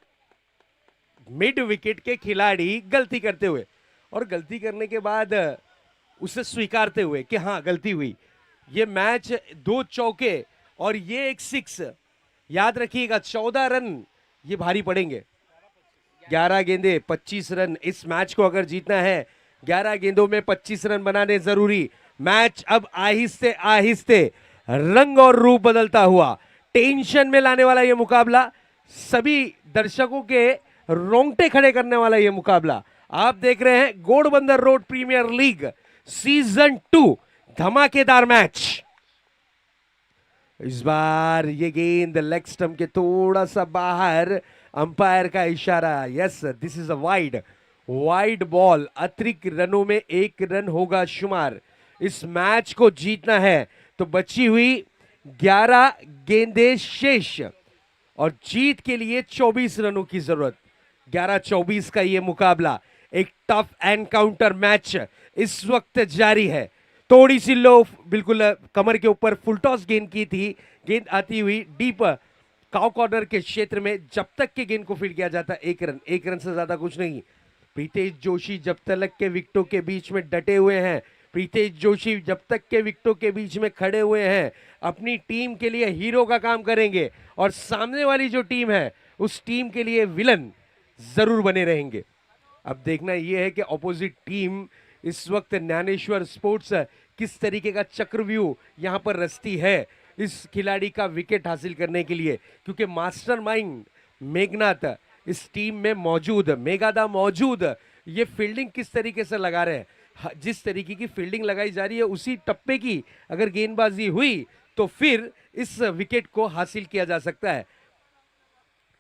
Mid wicket के खिलाड़ी गलती करते हुए, और गलती करने के बाद उसे स्वीकारते हुए कि हाँ गलती हुई। ये मैच 2 चौके और ये एक 6, याद रखिएगा 14 रन ये भारी पड़ेंगे। 11 गेंदे 25 रन। इस मैच को अगर जीतना है 11 गेंदों में 25 रन बनाने जरूरी। मैच अब आहिस्ते आहिस्ते रंग और रूप बदलता हुआ टेंशन में लाने वाला यह मुकाबला, सभी दर्शकों के रोंगटे खड़े करने वाला यह मुकाबला। आप देख रहे हैं Ghodbunder road premier league season 2 धमाकेदार मैच। इस बार ये गेंद लेग स्टंप के थोड़ा सा बाहर, अंपायर का इशारा, yes this is a wide ball. अतिरिक्त रनों में 1 रन होगा शुमार। इस मैच को जीतना है तो बची हुई 11 गेंदें शेष और जीत के लिए 24 रनों की जरूरत। 11-24 का ये मुकाबला, एक टफ एनकाउंटर मैच इस वक्त जारी है। थोड़ी सी लो, बिल्कुल कमर के ऊपर फुल टॉस गेंद की थी। गेंद आती हुई डीप काउ कॉर्नर के क्षेत्र में, जब तक के गेंद को फील्ड किया जाता 1 रन, 1 रन से ज्यादा कुछ नहीं। प्रीतेश जोशी जब तक के विकेटों के बीच में डटे हुए हैं, प्रीतेश जोशी जब तक के विकेटों के बीच में खड़े हुए हैं, अपनी टीम के लिए हीरो का काम करेंगे और सामने वाली जो टीम है उस टीम के लिए विलन जरूर बने रहेंगे। अब देखना यह है कि ऑपोजिट टीम इस वक्त ज्ञानेश्वर स्पोर्ट्स किस तरीके का चक्रव्यूह यहां पर रचती है इस खिलाड़ी का विकेट हासिल करने के लिए, क्योंकि मास्टरमाइंड मेघनाथ इस टीम में मौजूद, मेघादा मौजूद। ये फील्डिंग किस तरीके से लगा रहे हैं, जिस तरीके की फील्डिंग लगाई जा रही है उसी टप्पे की अगर गेंदबाजी हुई तो फिर इस विकेट को हासिल किया जा सकता है।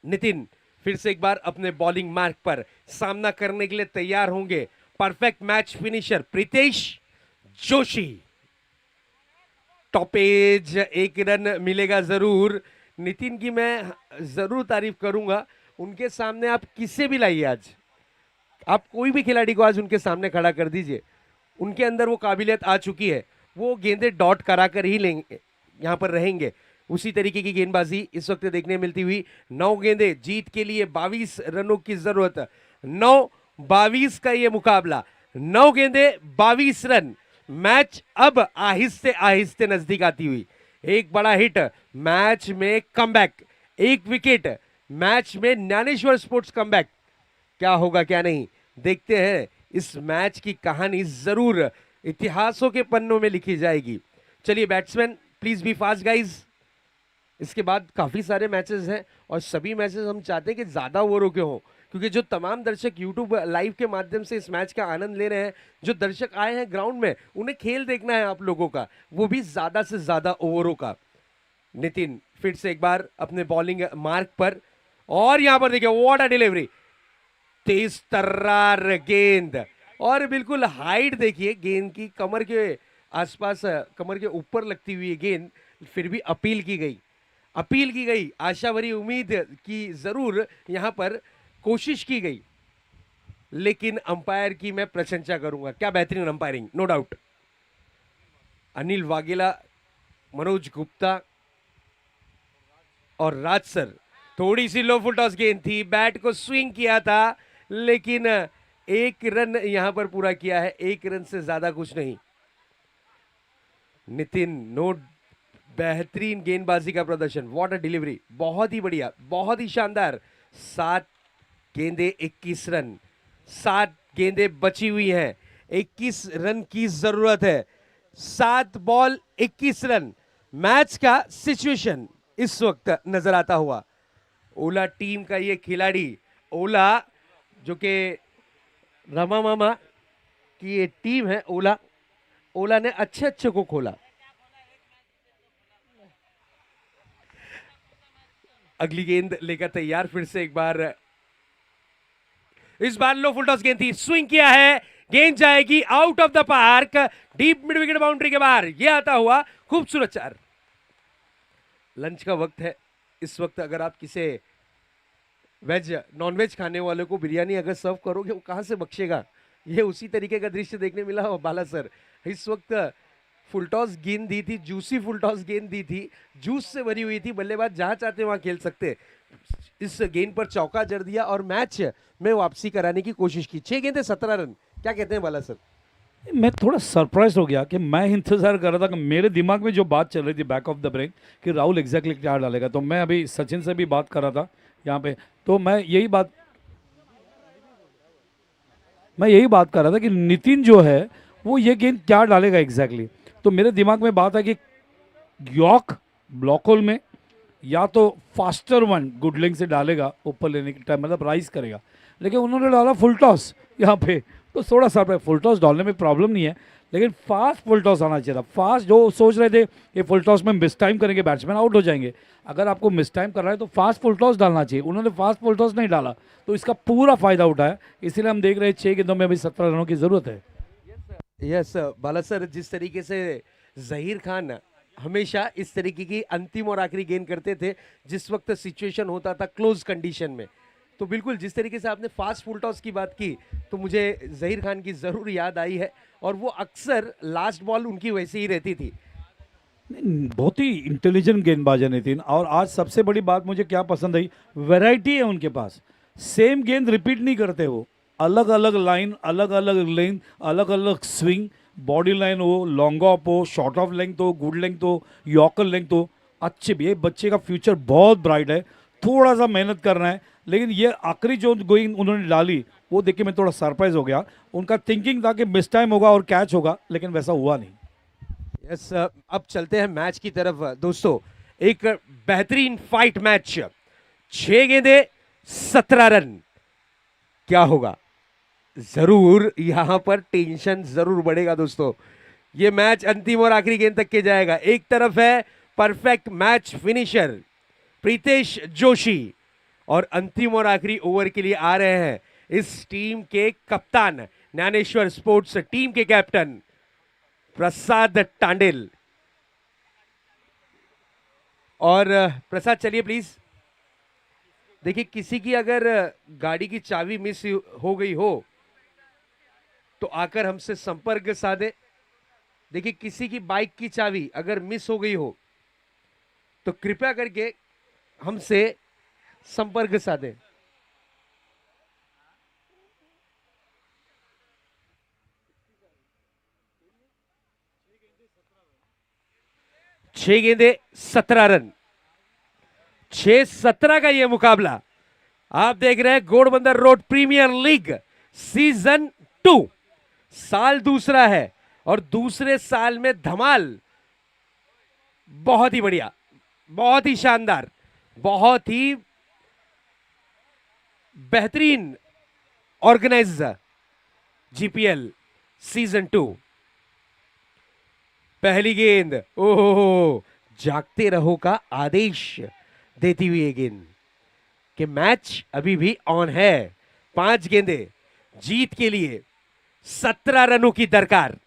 नितिन फिर से एक बार अपने बॉलिंग मार्क पर सामना करने के लिए तैयार होंगे। Perfect match finisher Pritesh Joshi. Topaz 1 run मिलेगा जरूर। नितिन की मैं जरूर तारीफ करूंगा, उनके सामने आप किसे भी लाइए, आज आप कोई भी खिलाड़ी को आज उनके सामने खड़ा कर दीजिए, उनके अंदर वो काबिलियत आ चुकी है, वो गेंदे डॉट करा कर ही लेंगे, यहां पर रहेंगे। उसी तरीके की गेंदबाजी इस वक्त देखने मिलती हुई। 9 गेंदे, जीत के लिए 22 रनों की जरूरत। 9-22 का ये मुकाबला, 9 गेंदे 22 रन। मैच अब आहिस्ते आहिस्ते नजदीक आती हुई। एक बड़ा हिट, मैच में कमबैक, 1 विकेट, मैच में ज्ञानेश्वर स्पोर्ट्स कमबैक। क्या होगा क्या नहीं, देखते हैं। इस मैच की कहानी जरूर इतिहासों के पन्नों में लिखी जाएगी। चलिए batsman please be fast guys. इसके बाद काफी सारे मैचेस हैं और सभी मैचेस हम चाहते हैं कि ज्यादा ओवरों के हों, क्योंकि जो तमाम दर्शक यूट्यूब लाइव के माध्यम से इस मैच का आनंद ले रहे हैं, जो दर्शक आए हैं ग्राउंड में, उन्हें खेल देखना है आप लोगों का, वो भी ज्यादा से ज्यादा ओवरों का। नितिन फिर से एक बार अपने बॉलिंग मार्क पर, और यहां पर देखिए व्हाट अ डिलीवरी, तेज तर्रार गेंद, और बिल्कुल हाइट देखिए गेंद की, कमर के आसपास, कमर के ऊपर लगती हुई गेंद, फिर भी अपील की गई, आशा भरी उम्मीद की जरूर यहां पर कोशिश की गई, लेकिन अंपायर की मैं प्रशंसा करूंगा। क्या बेहतरीन umpiring, no doubt. Anil Vaghela, Manoj Gupta और राज सर। थोड़ी सी लो फुल टॉस गेंद थी, बैट को स्विंग किया था, लेकिन 1 रन यहां पर पूरा किया है, 1 रन से ज्यादा कुछ नहीं। नितिन नो, बेहतरीन गेंदबाजी का प्रदर्शन, व्हाट अ डिलीवरी, बहुत ही बढ़िया, बहुत ही शानदार। 7 गेंदे 21 रन, 7 गेंदे बची हुई हैं, 21 रन की जरूरत है। 7 बॉल 21 रन, मैच का सिचुएशन इस वक्त नजर आता हुआ। ओला टीम का ये खिलाड़ी, ओला जो कि रमा मामा की ये टीम है, ओला ने अच्छे को खोला। अगली गेंद लेकर तैयार फिर से एक बार, इस बार लो फुल टॉस गेंद थी, स्विंग किया है, गेंद जाएगी out of the park, deep mid wicket boundary के बाहर। यह आता हुआ खूबसूरत 4। लंच का वक्त है इस वक्त। अगर आप किसी वेज नॉन वेज खाने वाले को बिरयानी अगर सर्व करोगे, वो कहां से बख्शेगा। ये उसी तरीके का दृश्य देखने मिला हो बाला सर। इस वक्त फुलटॉस गेंद दी थी, जूसी फुलटॉस गेंद दी थी, जूस से भरी हुई थी, बल्लेबाज जहां चाहते वहां खेल सकते। इस गेंद पर चौका जड़ दिया और मैच में वापसी कराने की कोशिश की। 6 गेंदे 17 रन, क्या कहते हैं बाला सर। मैं थोड़ा सरप्राइज हो गया कि मैं इंतज़ार कर रहा था कि मेरे दिमाग में जो बात चल रही थी बैक ऑफ द ब्रेन कि राहुल एग्जैक्टली क्या डालेगा, तो मैं अभी सचिन से भी बात कर रहा था यहाँ पे, तो मैं यही बात कर रहा था कि नितिन जो है वो ये गेंद क्या डालेगा एग्जैक्टली। तो मेरे दिमाग में बात है कि यॉर्क ब्लॉक होल में या तो फास्टर वन गुड लेंथ से डालेगा ऊपर लेने के टाइम, मतलब राइज करेगा, लेकिन उन्होंने डाला फुल टॉस यहाँ पे। तो थोड़ा सा फुल टॉस डालने में प्रॉब्लम नहीं है, लेकिन फास्ट फुल टॉस आना चाहिए था। फास्ट जो सोच रहे थे कि फुल टॉस में मिस टाइम करेंगे बैट्समैन आउट हो जाएंगे, अगर आपको मिस टाइम कर रहा है तो फास्ट फुल टॉस डालना चाहिए। उन्होंने फास्ट फुल टॉस नहीं डाला, तो इसका पूरा फायदा उठाया। इसीलिए हम देख रहे हैं 6 गेंदों में अभी 17 रनों की जरूरत है। यस बाला सर, जिस तरीके से जहीर खान हमेशा इस तरीके की अंतिम और आखिरी गेंद करते थे जिस वक्त सिचुएशन होता था क्लोज कंडीशन में, तो बिल्कुल जिस तरीके से आपने फास्ट फुल टॉस की बात की तो मुझे जहीर खान की जरूर याद आई है, और वो अक्सर लास्ट बॉल उनकी वैसे ही रहती थी। बहुत ही इंटेलिजेंट गेंदबाज है नितिन, और आज सबसे बड़ी बात मुझे क्या पसंद आई, वैरायटी है उनके पास। सेम गेंद रिपीट नहीं करते वो, अलग अलग लाइन, अलग अलग लेंथ, अलग अलग स्विंग, बॉडी लाइन हो, लॉन्ग ऑफ हो, शॉर्ट ऑफ लेंथ हो, गुड लेंथ हो, यॉर्कर लेंथ हो, अच्छे भी। ये बच्चे का फ्यूचर बहुत ब्राइट है, थोड़ा सा मेहनत करना है। लेकिन ये आखिरी जो गोइंग उन्होंने डाली वो देख के मैं थोड़ा सरप्राइज हो गया। उनका थिंकिंग था कि मिस टाइम होगा और कैच होगा, लेकिन वैसा हुआ नहीं। यस अब चलते हैं मैच की तरफ दोस्तों। एक बेहतरीन फाइट मैच, 6 गेंदे 17 रन, क्या होगा? जरूर यहां पर टेंशन जरूर बढ़ेगा दोस्तों। ये मैच अंतिम और आखिरी गेंद तक के जाएगा। एक तरफ है perfect match finisher Pritesh Joshi, और अंतिम और आखिरी ओवर के लिए आ रहे हैं इस टीम के कप्तान, ज्ञानेश्वर स्पोर्ट्स टीम के कैप्टन प्रसाद टांडेल। और प्रसाद चलिए प्लीज। देखिए, किसी की अगर गाड़ी की चाबी मिस हो गई हो तो आकर हमसे संपर्क साधे। देखिए, किसी की बाइक की चाबी अगर मिस हो गई हो तो कृपया करके हमसे संपर्क साधे। छह गेंदे 17 रन, 6-17 का यह मुकाबला। आप देख रहे हैं Ghodbunder road premier league season 2, साल दूसरा है और दूसरे साल में धमाल। बहुत ही बढ़िया, बहुत ही शानदार, बहुत ही बेहतरीन ऑर्गेनाइज जीपीएल सीजन 2। पहली गेंद, ओहो, जागते रहो का आदेश देती हुई ये गेंद कि मैच अभी भी ऑन है। 5 गेंदे जीत के लिए 17 रनों की दरकार।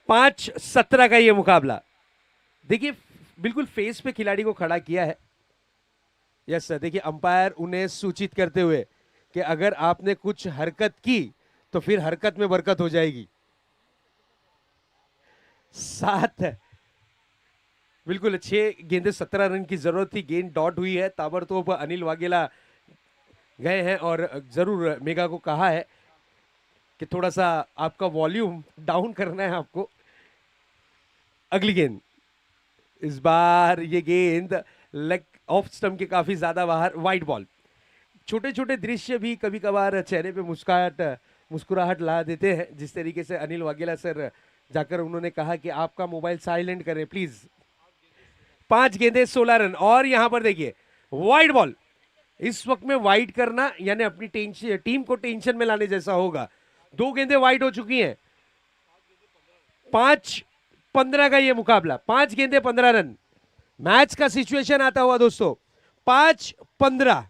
5-17 का यह मुकाबला। देखिए, बिल्कुल फेस पे खिलाड़ी को खड़ा किया है। यस सर, देखिए अंपायर उन्हें सूचित करते हुए कि अगर आपने कुछ हरकत की तो फिर हरकत में बरकत हो जाएगी। 7, बिल्कुल 6 गेंदे 17 रन की जरूरत थी। गेंद डॉट हुई है, ताबड़तोड़ अनिल वाघेला गए हैं और जरूर मेगा को कहा है कि थोड़ा सा आपका वॉल्यूम डाउन करना है आपको। अगली गेंद, इस बार ये गेंद लेग ऑफ स्टंप के काफी ज्यादा बाहर, वाइड बॉल। छोटे छोटे दृश्य भी कभी कभार चेहरे पे मुस्कुराहट ला देते हैं। जिस तरीके से अनिल वाघेला सर जाकर उन्होंने कहा कि आपका मोबाइल साइलेंट करें प्लीज। 5 गेंदे 16 रन, और यहां पर देखिए वाइड बॉल। इस वक्त में वाइड करना यानी अपनी टीम को टेंशन में लाने जैसा होगा। 2 गेंदे वाइड हो चुकी हैं। 5-15 का यह मुकाबला, 5 गेंदे 15 रन। मैच का सिचुएशन आता हुआ दोस्तों 5-15।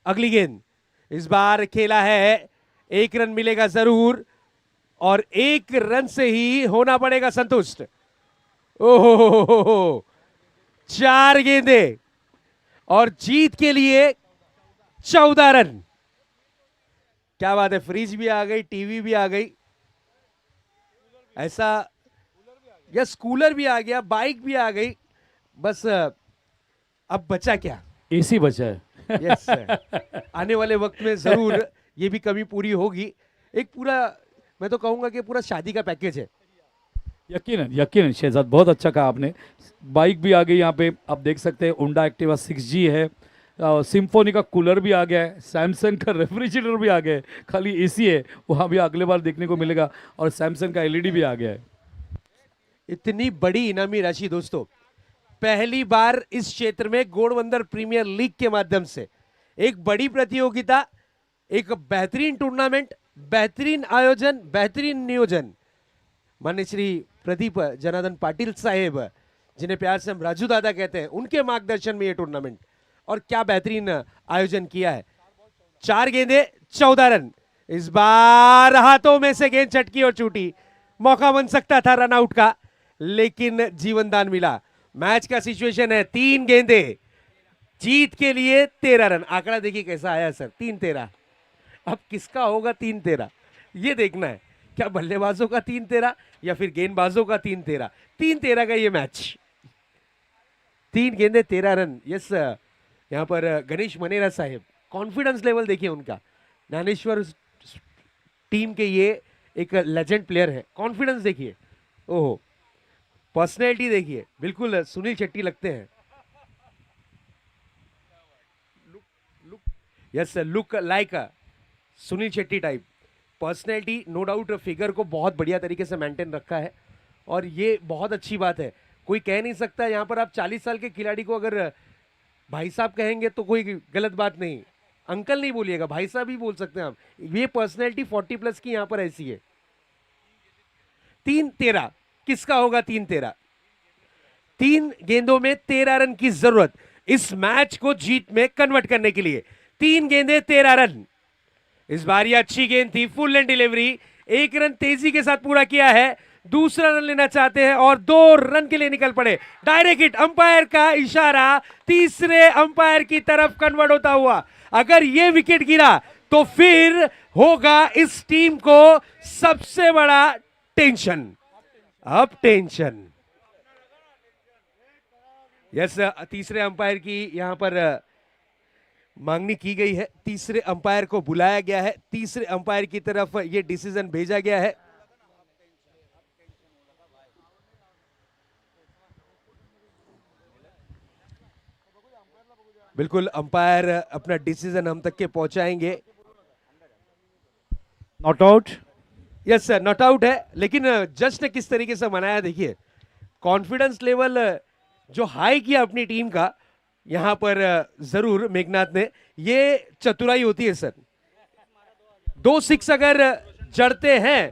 अगली गेंद, इस बार खेला है, 1 रन मिलेगा जरूर और 1 रन से ही होना पड़ेगा संतुष्ट। ओहो, 4 गेंदे और जीत के लिए 14 रन। क्या बात है, फ्रिज भी आ गई, टीवी भी आ गई, ऐसा यस, कूलर भी आ गया, बाइक भी आ गई। बस अब बचा क्या? एसी बचा है। यस आने वाले वक्त में जरूर ये भी कमी पूरी होगी। एक पूरा मैं तो कहूंगा कि पूरा शादी का पैकेज है। यकीनन यकीनन शहजाद, बहुत अच्छा कहा आपने। बाइक भी आ गई यहाँ पे, आप देख सकते हैं होंडा एक्टिवा 6G है, सिम्फोनी का कूलर भी आ गया है, सैमसंग का रेफ्रिजरेटर भी आ गया है, खाली एसी है वहाँ भी अगले बार देखने को मिलेगा, और सैमसंग का एलईडी भी आ गया है। इतनी बड़ी इनामी राशि दोस्तों, पहली बार इस क्षेत्र में घोड़बंदर प्रीमियर लीग के माध्यम से एक बड़ी प्रतियोगिता, एक बेहतरीन टूर्नामेंट, बेहतरीन आयोजन, बेहतरीन नियोजन। माननीय श्री प्रदीप जनार्दन पाटिल साहेब, जिन्हें प्यार से हम राजू दादा कहते हैं, उनके मार्गदर्शन में ये टूर्नामेंट, और क्या बेहतरीन आयोजन किया है। 4 गेंदे 14 रन। इस बार हाथों में से गेंद चटकी और छूटी, मौका बन सकता था रन आउट का, लेकिन जीवन दान मिला। मैच का सिचुएशन है 3 गेंदे, जीत के लिए 13 रन। आंकड़ा देखिए कैसा आया सर, 3-13। अब किसका होगा 3-13, ये देखना है। क्या बल्लेबाजों का 3-13 या फिर गेंदबाजों का 3-13? 3-13 का ये मैच, 3 गेंदे 13 रन। यस, यहाँ पर गणेश मनेरा साहेब, कॉन्फिडेंस लेवल देखिए उनका। ज्ञानेश्वर टीम के ये एक लेजेंड प्लेयर है, कॉन्फिडेंस देखिए, ओहो, पर्सनैलिटी देखिए, बिल्कुल सुनील शेट्टी लगते हैं। Yes, look like Suniel Shetty type personality, no doubt. Figure को बहुत बढ़िया तरीके से मेंटेन रखा है, और ये बहुत अच्छी बात है। कोई कह नहीं सकता यहाँ पर आप 40 साल के खिलाड़ी को अगर भाई साहब कहेंगे तो कोई गलत बात नहीं, अंकल नहीं बोलिएगा, भाई साहब ही बोल सकते हैं आप। ये पर्सनैलिटी 40 प्लस की यहाँ पर ऐसी है। 3-13 किसका होगा? 3-13, 3 गेंदों में 13 रन की जरूरत इस मैच को जीत में कन्वर्ट करने के लिए। 3 गेंदे 13 रन। इस बार ये अच्छी गेंद थी, फुल एंड डिलीवरी, 1 रन तेजी के साथ पूरा किया है। दूसरा रन लेना चाहते हैं और 2 रन के लिए निकल पड़े। डायरेक्ट हिट, अंपायर का इशारा तीसरे अंपायर की तरफ कन्वर्ट होता हुआ। अगर ये विकेट गिरा तो फिर होगा इस टीम को सबसे बड़ा टेंशन, अब टेंशन। यस, तीसरे अंपायर की यहां पर मांगनी की गई है, तीसरे अंपायर को बुलाया गया है, तीसरे अंपायर की तरफ यह डिसीजन भेजा गया है। बिल्कुल, अंपायर अपना डिसीजन हम तक के पहुंचाएंगे। Not out. Yes sir, not out है, लेकिन जस्ट ने किस तरीके से मनाया देखिए, कॉन्फिडेंस लेवल जो हाई किया अपनी टीम का यहां पर जरूर मेघनाथ ने। ये चतुराई होती है सर। 2 6 अगर जड़ते हैं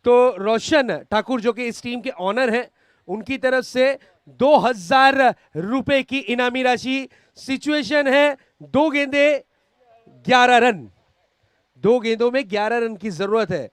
तो रोशन ठाकुर जो कि इस टीम के ऑनर हैं, उनकी तरफ से 2000 रुपए की इनामी राशि। सिचुएशन है 2 गेंदे 11 रन, 2 गेंदों में 11 रन की जरूरत है।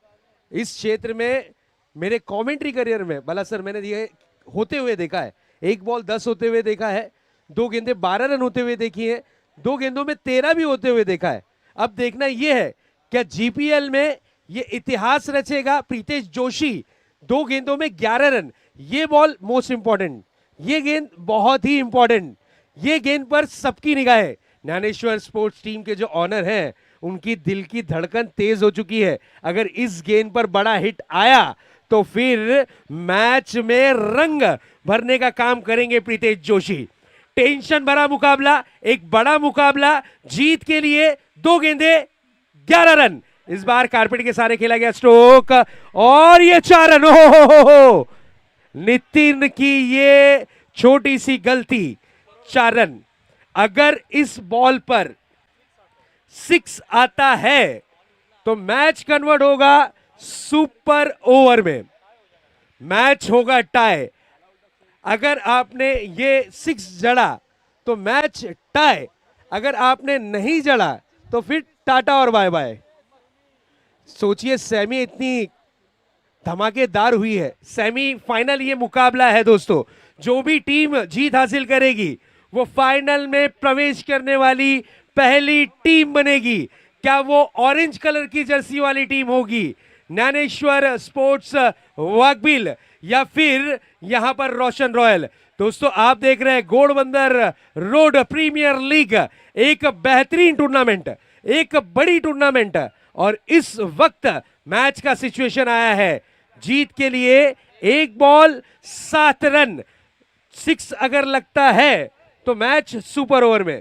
इस क्षेत्र में मेरे कमेंट्री करियर में बाला सर मैंने ये होते हुए देखा है, 1 बॉल 10 होते हुए देखा है, 2 गेंदे 12 रन होते हुए देखी है, 2 गेंदों में 13 भी होते हुए देखा है। अब देखना यह है क्या जीपीएल में ये इतिहास रचेगा। प्रीतेश जोशी 2 गेंदों में 11 रन, ये बॉल मोस्ट इंपॉर्टेंट, ये गेंद बहुत ही इंपॉर्टेंट, ये गेंद पर सबकी निगाह है। ज्ञानेश्वर स्पोर्ट्स टीम के जो ऑनर हैं उनकी दिल की धड़कन तेज हो चुकी है। अगर इस गेंद पर बड़ा हिट आया तो फिर मैच में रंग भरने का काम करेंगे प्रीतेश जोशी। टेंशन भरा मुकाबला, एक बड़ा मुकाबला, जीत के लिए 2 गेंदे 11 रन। इस बार कारपेट के सारे खेला गया स्ट्रोक और ये 4 रन। हो नितिन की ये छोटी सी गलती, 4 रन। अगर इस बॉल पर 6 आता है तो मैच कन्वर्ट होगा सुपर ओवर में, मैच होगा टाई। अगर आपने ये 6 जड़ा तो मैच टाई, अगर आपने नहीं जड़ा तो फिर टाटा और बाय बाय। सोचिए सेमी इतनी धमाकेदार हुई है, सेमीफाइनल ये मुकाबला है दोस्तों। जो भी टीम जीत हासिल करेगी वो फाइनल में प्रवेश करने वाली पहली टीम बनेगी। क्या वो ऑरेंज कलर की जर्सी वाली टीम होगी, ज्ञानेश्वर स्पोर्ट्स वाकबिल, या फिर यहां पर रोशन रॉयल? दोस्तों आप देख रहे हैं घोड़बंदर रोड प्रीमियर लीग, एक बेहतरीन टूर्नामेंट, एक बड़ी टूर्नामेंट, और इस वक्त मैच का सिचुएशन आया है जीत के लिए। 1 बॉल 7 रन, 6 अगर लगता है तो मैच सुपर ओवर में,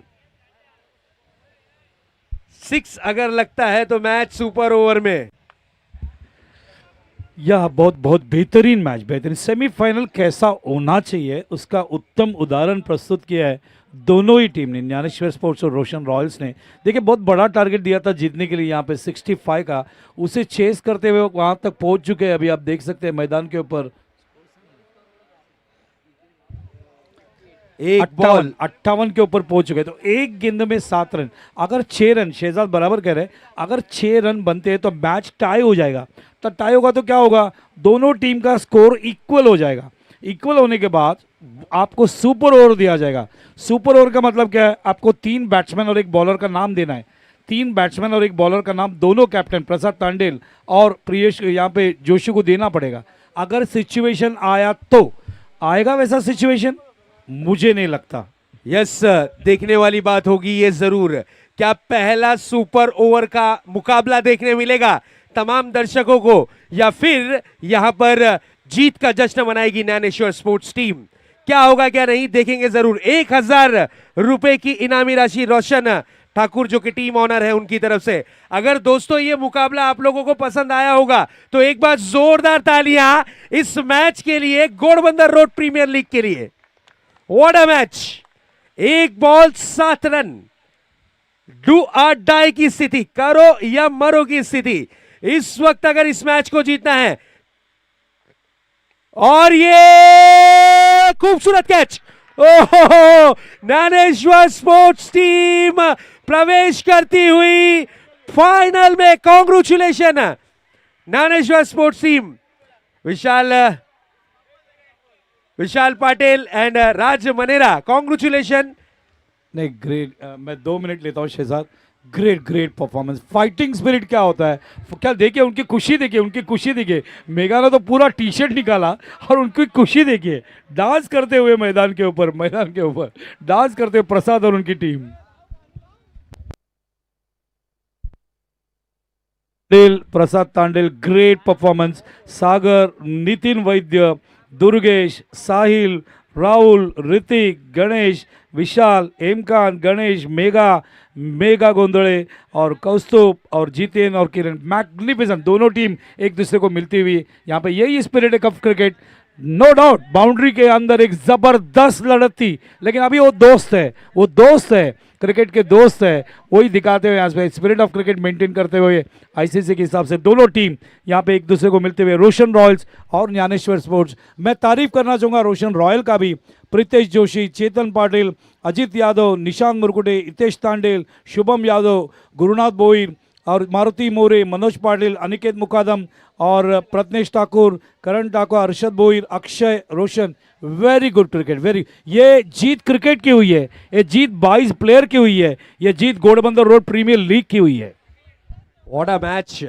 6 अगर लगता है तो मैच सुपर ओवर में। यह बहुत बहुत बेहतरीन मैच, बेहतरीन सेमीफाइनल कैसा होना चाहिए उसका उत्तम उदाहरण प्रस्तुत किया है दोनों ही टीम ने, ज्ञानेश्वर स्पोर्ट्स और रोशन रॉयल्स ने। देखिए बहुत बड़ा टारगेट दिया था जीतने के लिए यहाँ पे 65 का, उसे चेस करते हुए वहां तक पहुंच चुके हैं। अभी आप देख सकते हैं मैदान के ऊपर 1 बॉल 58 के ऊपर पहुंच चुके हैं। तो एक गेंद में 7 रन, अगर 6 रन, शहजाद बराबर कह रहे हैं, अगर 6 रन बनते हैं तो मैच टाई हो जाएगा। तो टाई होगा तो क्या होगा, दोनों टीम का स्कोर इक्वल हो जाएगा। इक्वल होने के बाद आपको सुपर ओवर दिया जाएगा। सुपर ओवर का मतलब क्या है, आपको 3 बैट्समैन और 1 बॉलर का नाम देना है। 3 बैट्समैन और 1 बॉलर का नाम दोनों कैप्टन प्रसाद तांडेल और प्रियेश यहाँ पे जोशी को देना पड़ेगा। अगर सिचुएशन आया तो आएगा वैसा सिचुएशन, मुझे नहीं लगता। यस, देखने वाली बात होगी ये जरूर, क्या पहला सुपर ओवर का मुकाबला देखने मिलेगा तमाम दर्शकों को, या फिर यहां पर जीत का जश्न मनाएगी ज्ञानेश्वर स्पोर्ट्स टीम। क्या होगा क्या नहीं देखेंगे जरूर। 1000 रुपए की इनामी राशि रोशन ठाकुर जो कि टीम ऑनर है उनकी तरफ से। अगर दोस्तों ये मुकाबला आप लोगों को पसंद आया होगा तो एक बार जोरदार तालियां इस मैच के लिए, घोड़बंदर रोड प्रीमियर लीग के लिए। What a match, 1 ball 7 run, do और डाई की स्थिति, करो या मरो की स्थिति इस वक्त अगर इस मैच को जीतना है। और ये खूबसूरत कैच, ओहो, ज्ञानेश्वर स्पोर्ट्स टीम प्रवेश करती हुई फाइनल में। Congratulation Dnyaneshwar sports team, Vishal Patil and Raj Manera, congratulation. नहीं ग्रेट, मैं 2 मिनट लेता हूँ Shahzad. Great great performance. Fighting spirit क्या होता है, क्या देखिए उनकी खुशी, देखिए उनकी खुशी, देखिए मेगा ने तो पूरा टी शर्ट निकाला और उनकी खुशी देखिए, डांस करते हुए मैदान के ऊपर डांस करते हुए प्रसाद और उनकी टीम। प्रसाद तांडेल ग्रेट परफॉर्मेंस, सागर, नितिन वैद्य, दुर्गेश, साहिल, राहुल, ऋतिक, गणेश, विशाल, एमकान, गणेश, मेगा गोंदड़े और कौस्तुभ और जितेन और किरण, मैग्निफिसेंट। दोनों टीम एक दूसरे को मिलती हुई यहाँ पे, यही स्पिरिट है cup cricket. No doubt boundary के अंदर एक जबरदस्त लड़त थी, लेकिन अभी वो दोस्त है, क्रिकेट के दोस्त है, वही दिखाते हुए यहाँ पे स्पिरिट ऑफ क्रिकेट मेंटेन करते हुए आईसीसी के हिसाब से दोनों टीम यहाँ पे एक दूसरे को मिलते हुए, रोशन रॉयल्स और ज्ञानेश्वर स्पोर्ट्स। मैं तारीफ करना चाहूँगा रोशन रॉयल का भी, प्रीतेश जोशी, चेतन पाटिल, अजित यादव, निशांत मुरकुटे, हितेश तांडेल, शुभम यादव, गुरुनाथ बोईर और मारुति मोरे, मनोज पाटिल, अनिकेत मुकादम और Pratnesh Thakur, Karan Thakur, Arshad Boir, Akshay, Roshan. Very good cricket, very. ये जीत क्रिकेट की हुई है, ये जीत 22 प्लेयर की हुई है, ये जीत घोड़बंदर रोड प्रीमियर लीग की हुई है। What a match.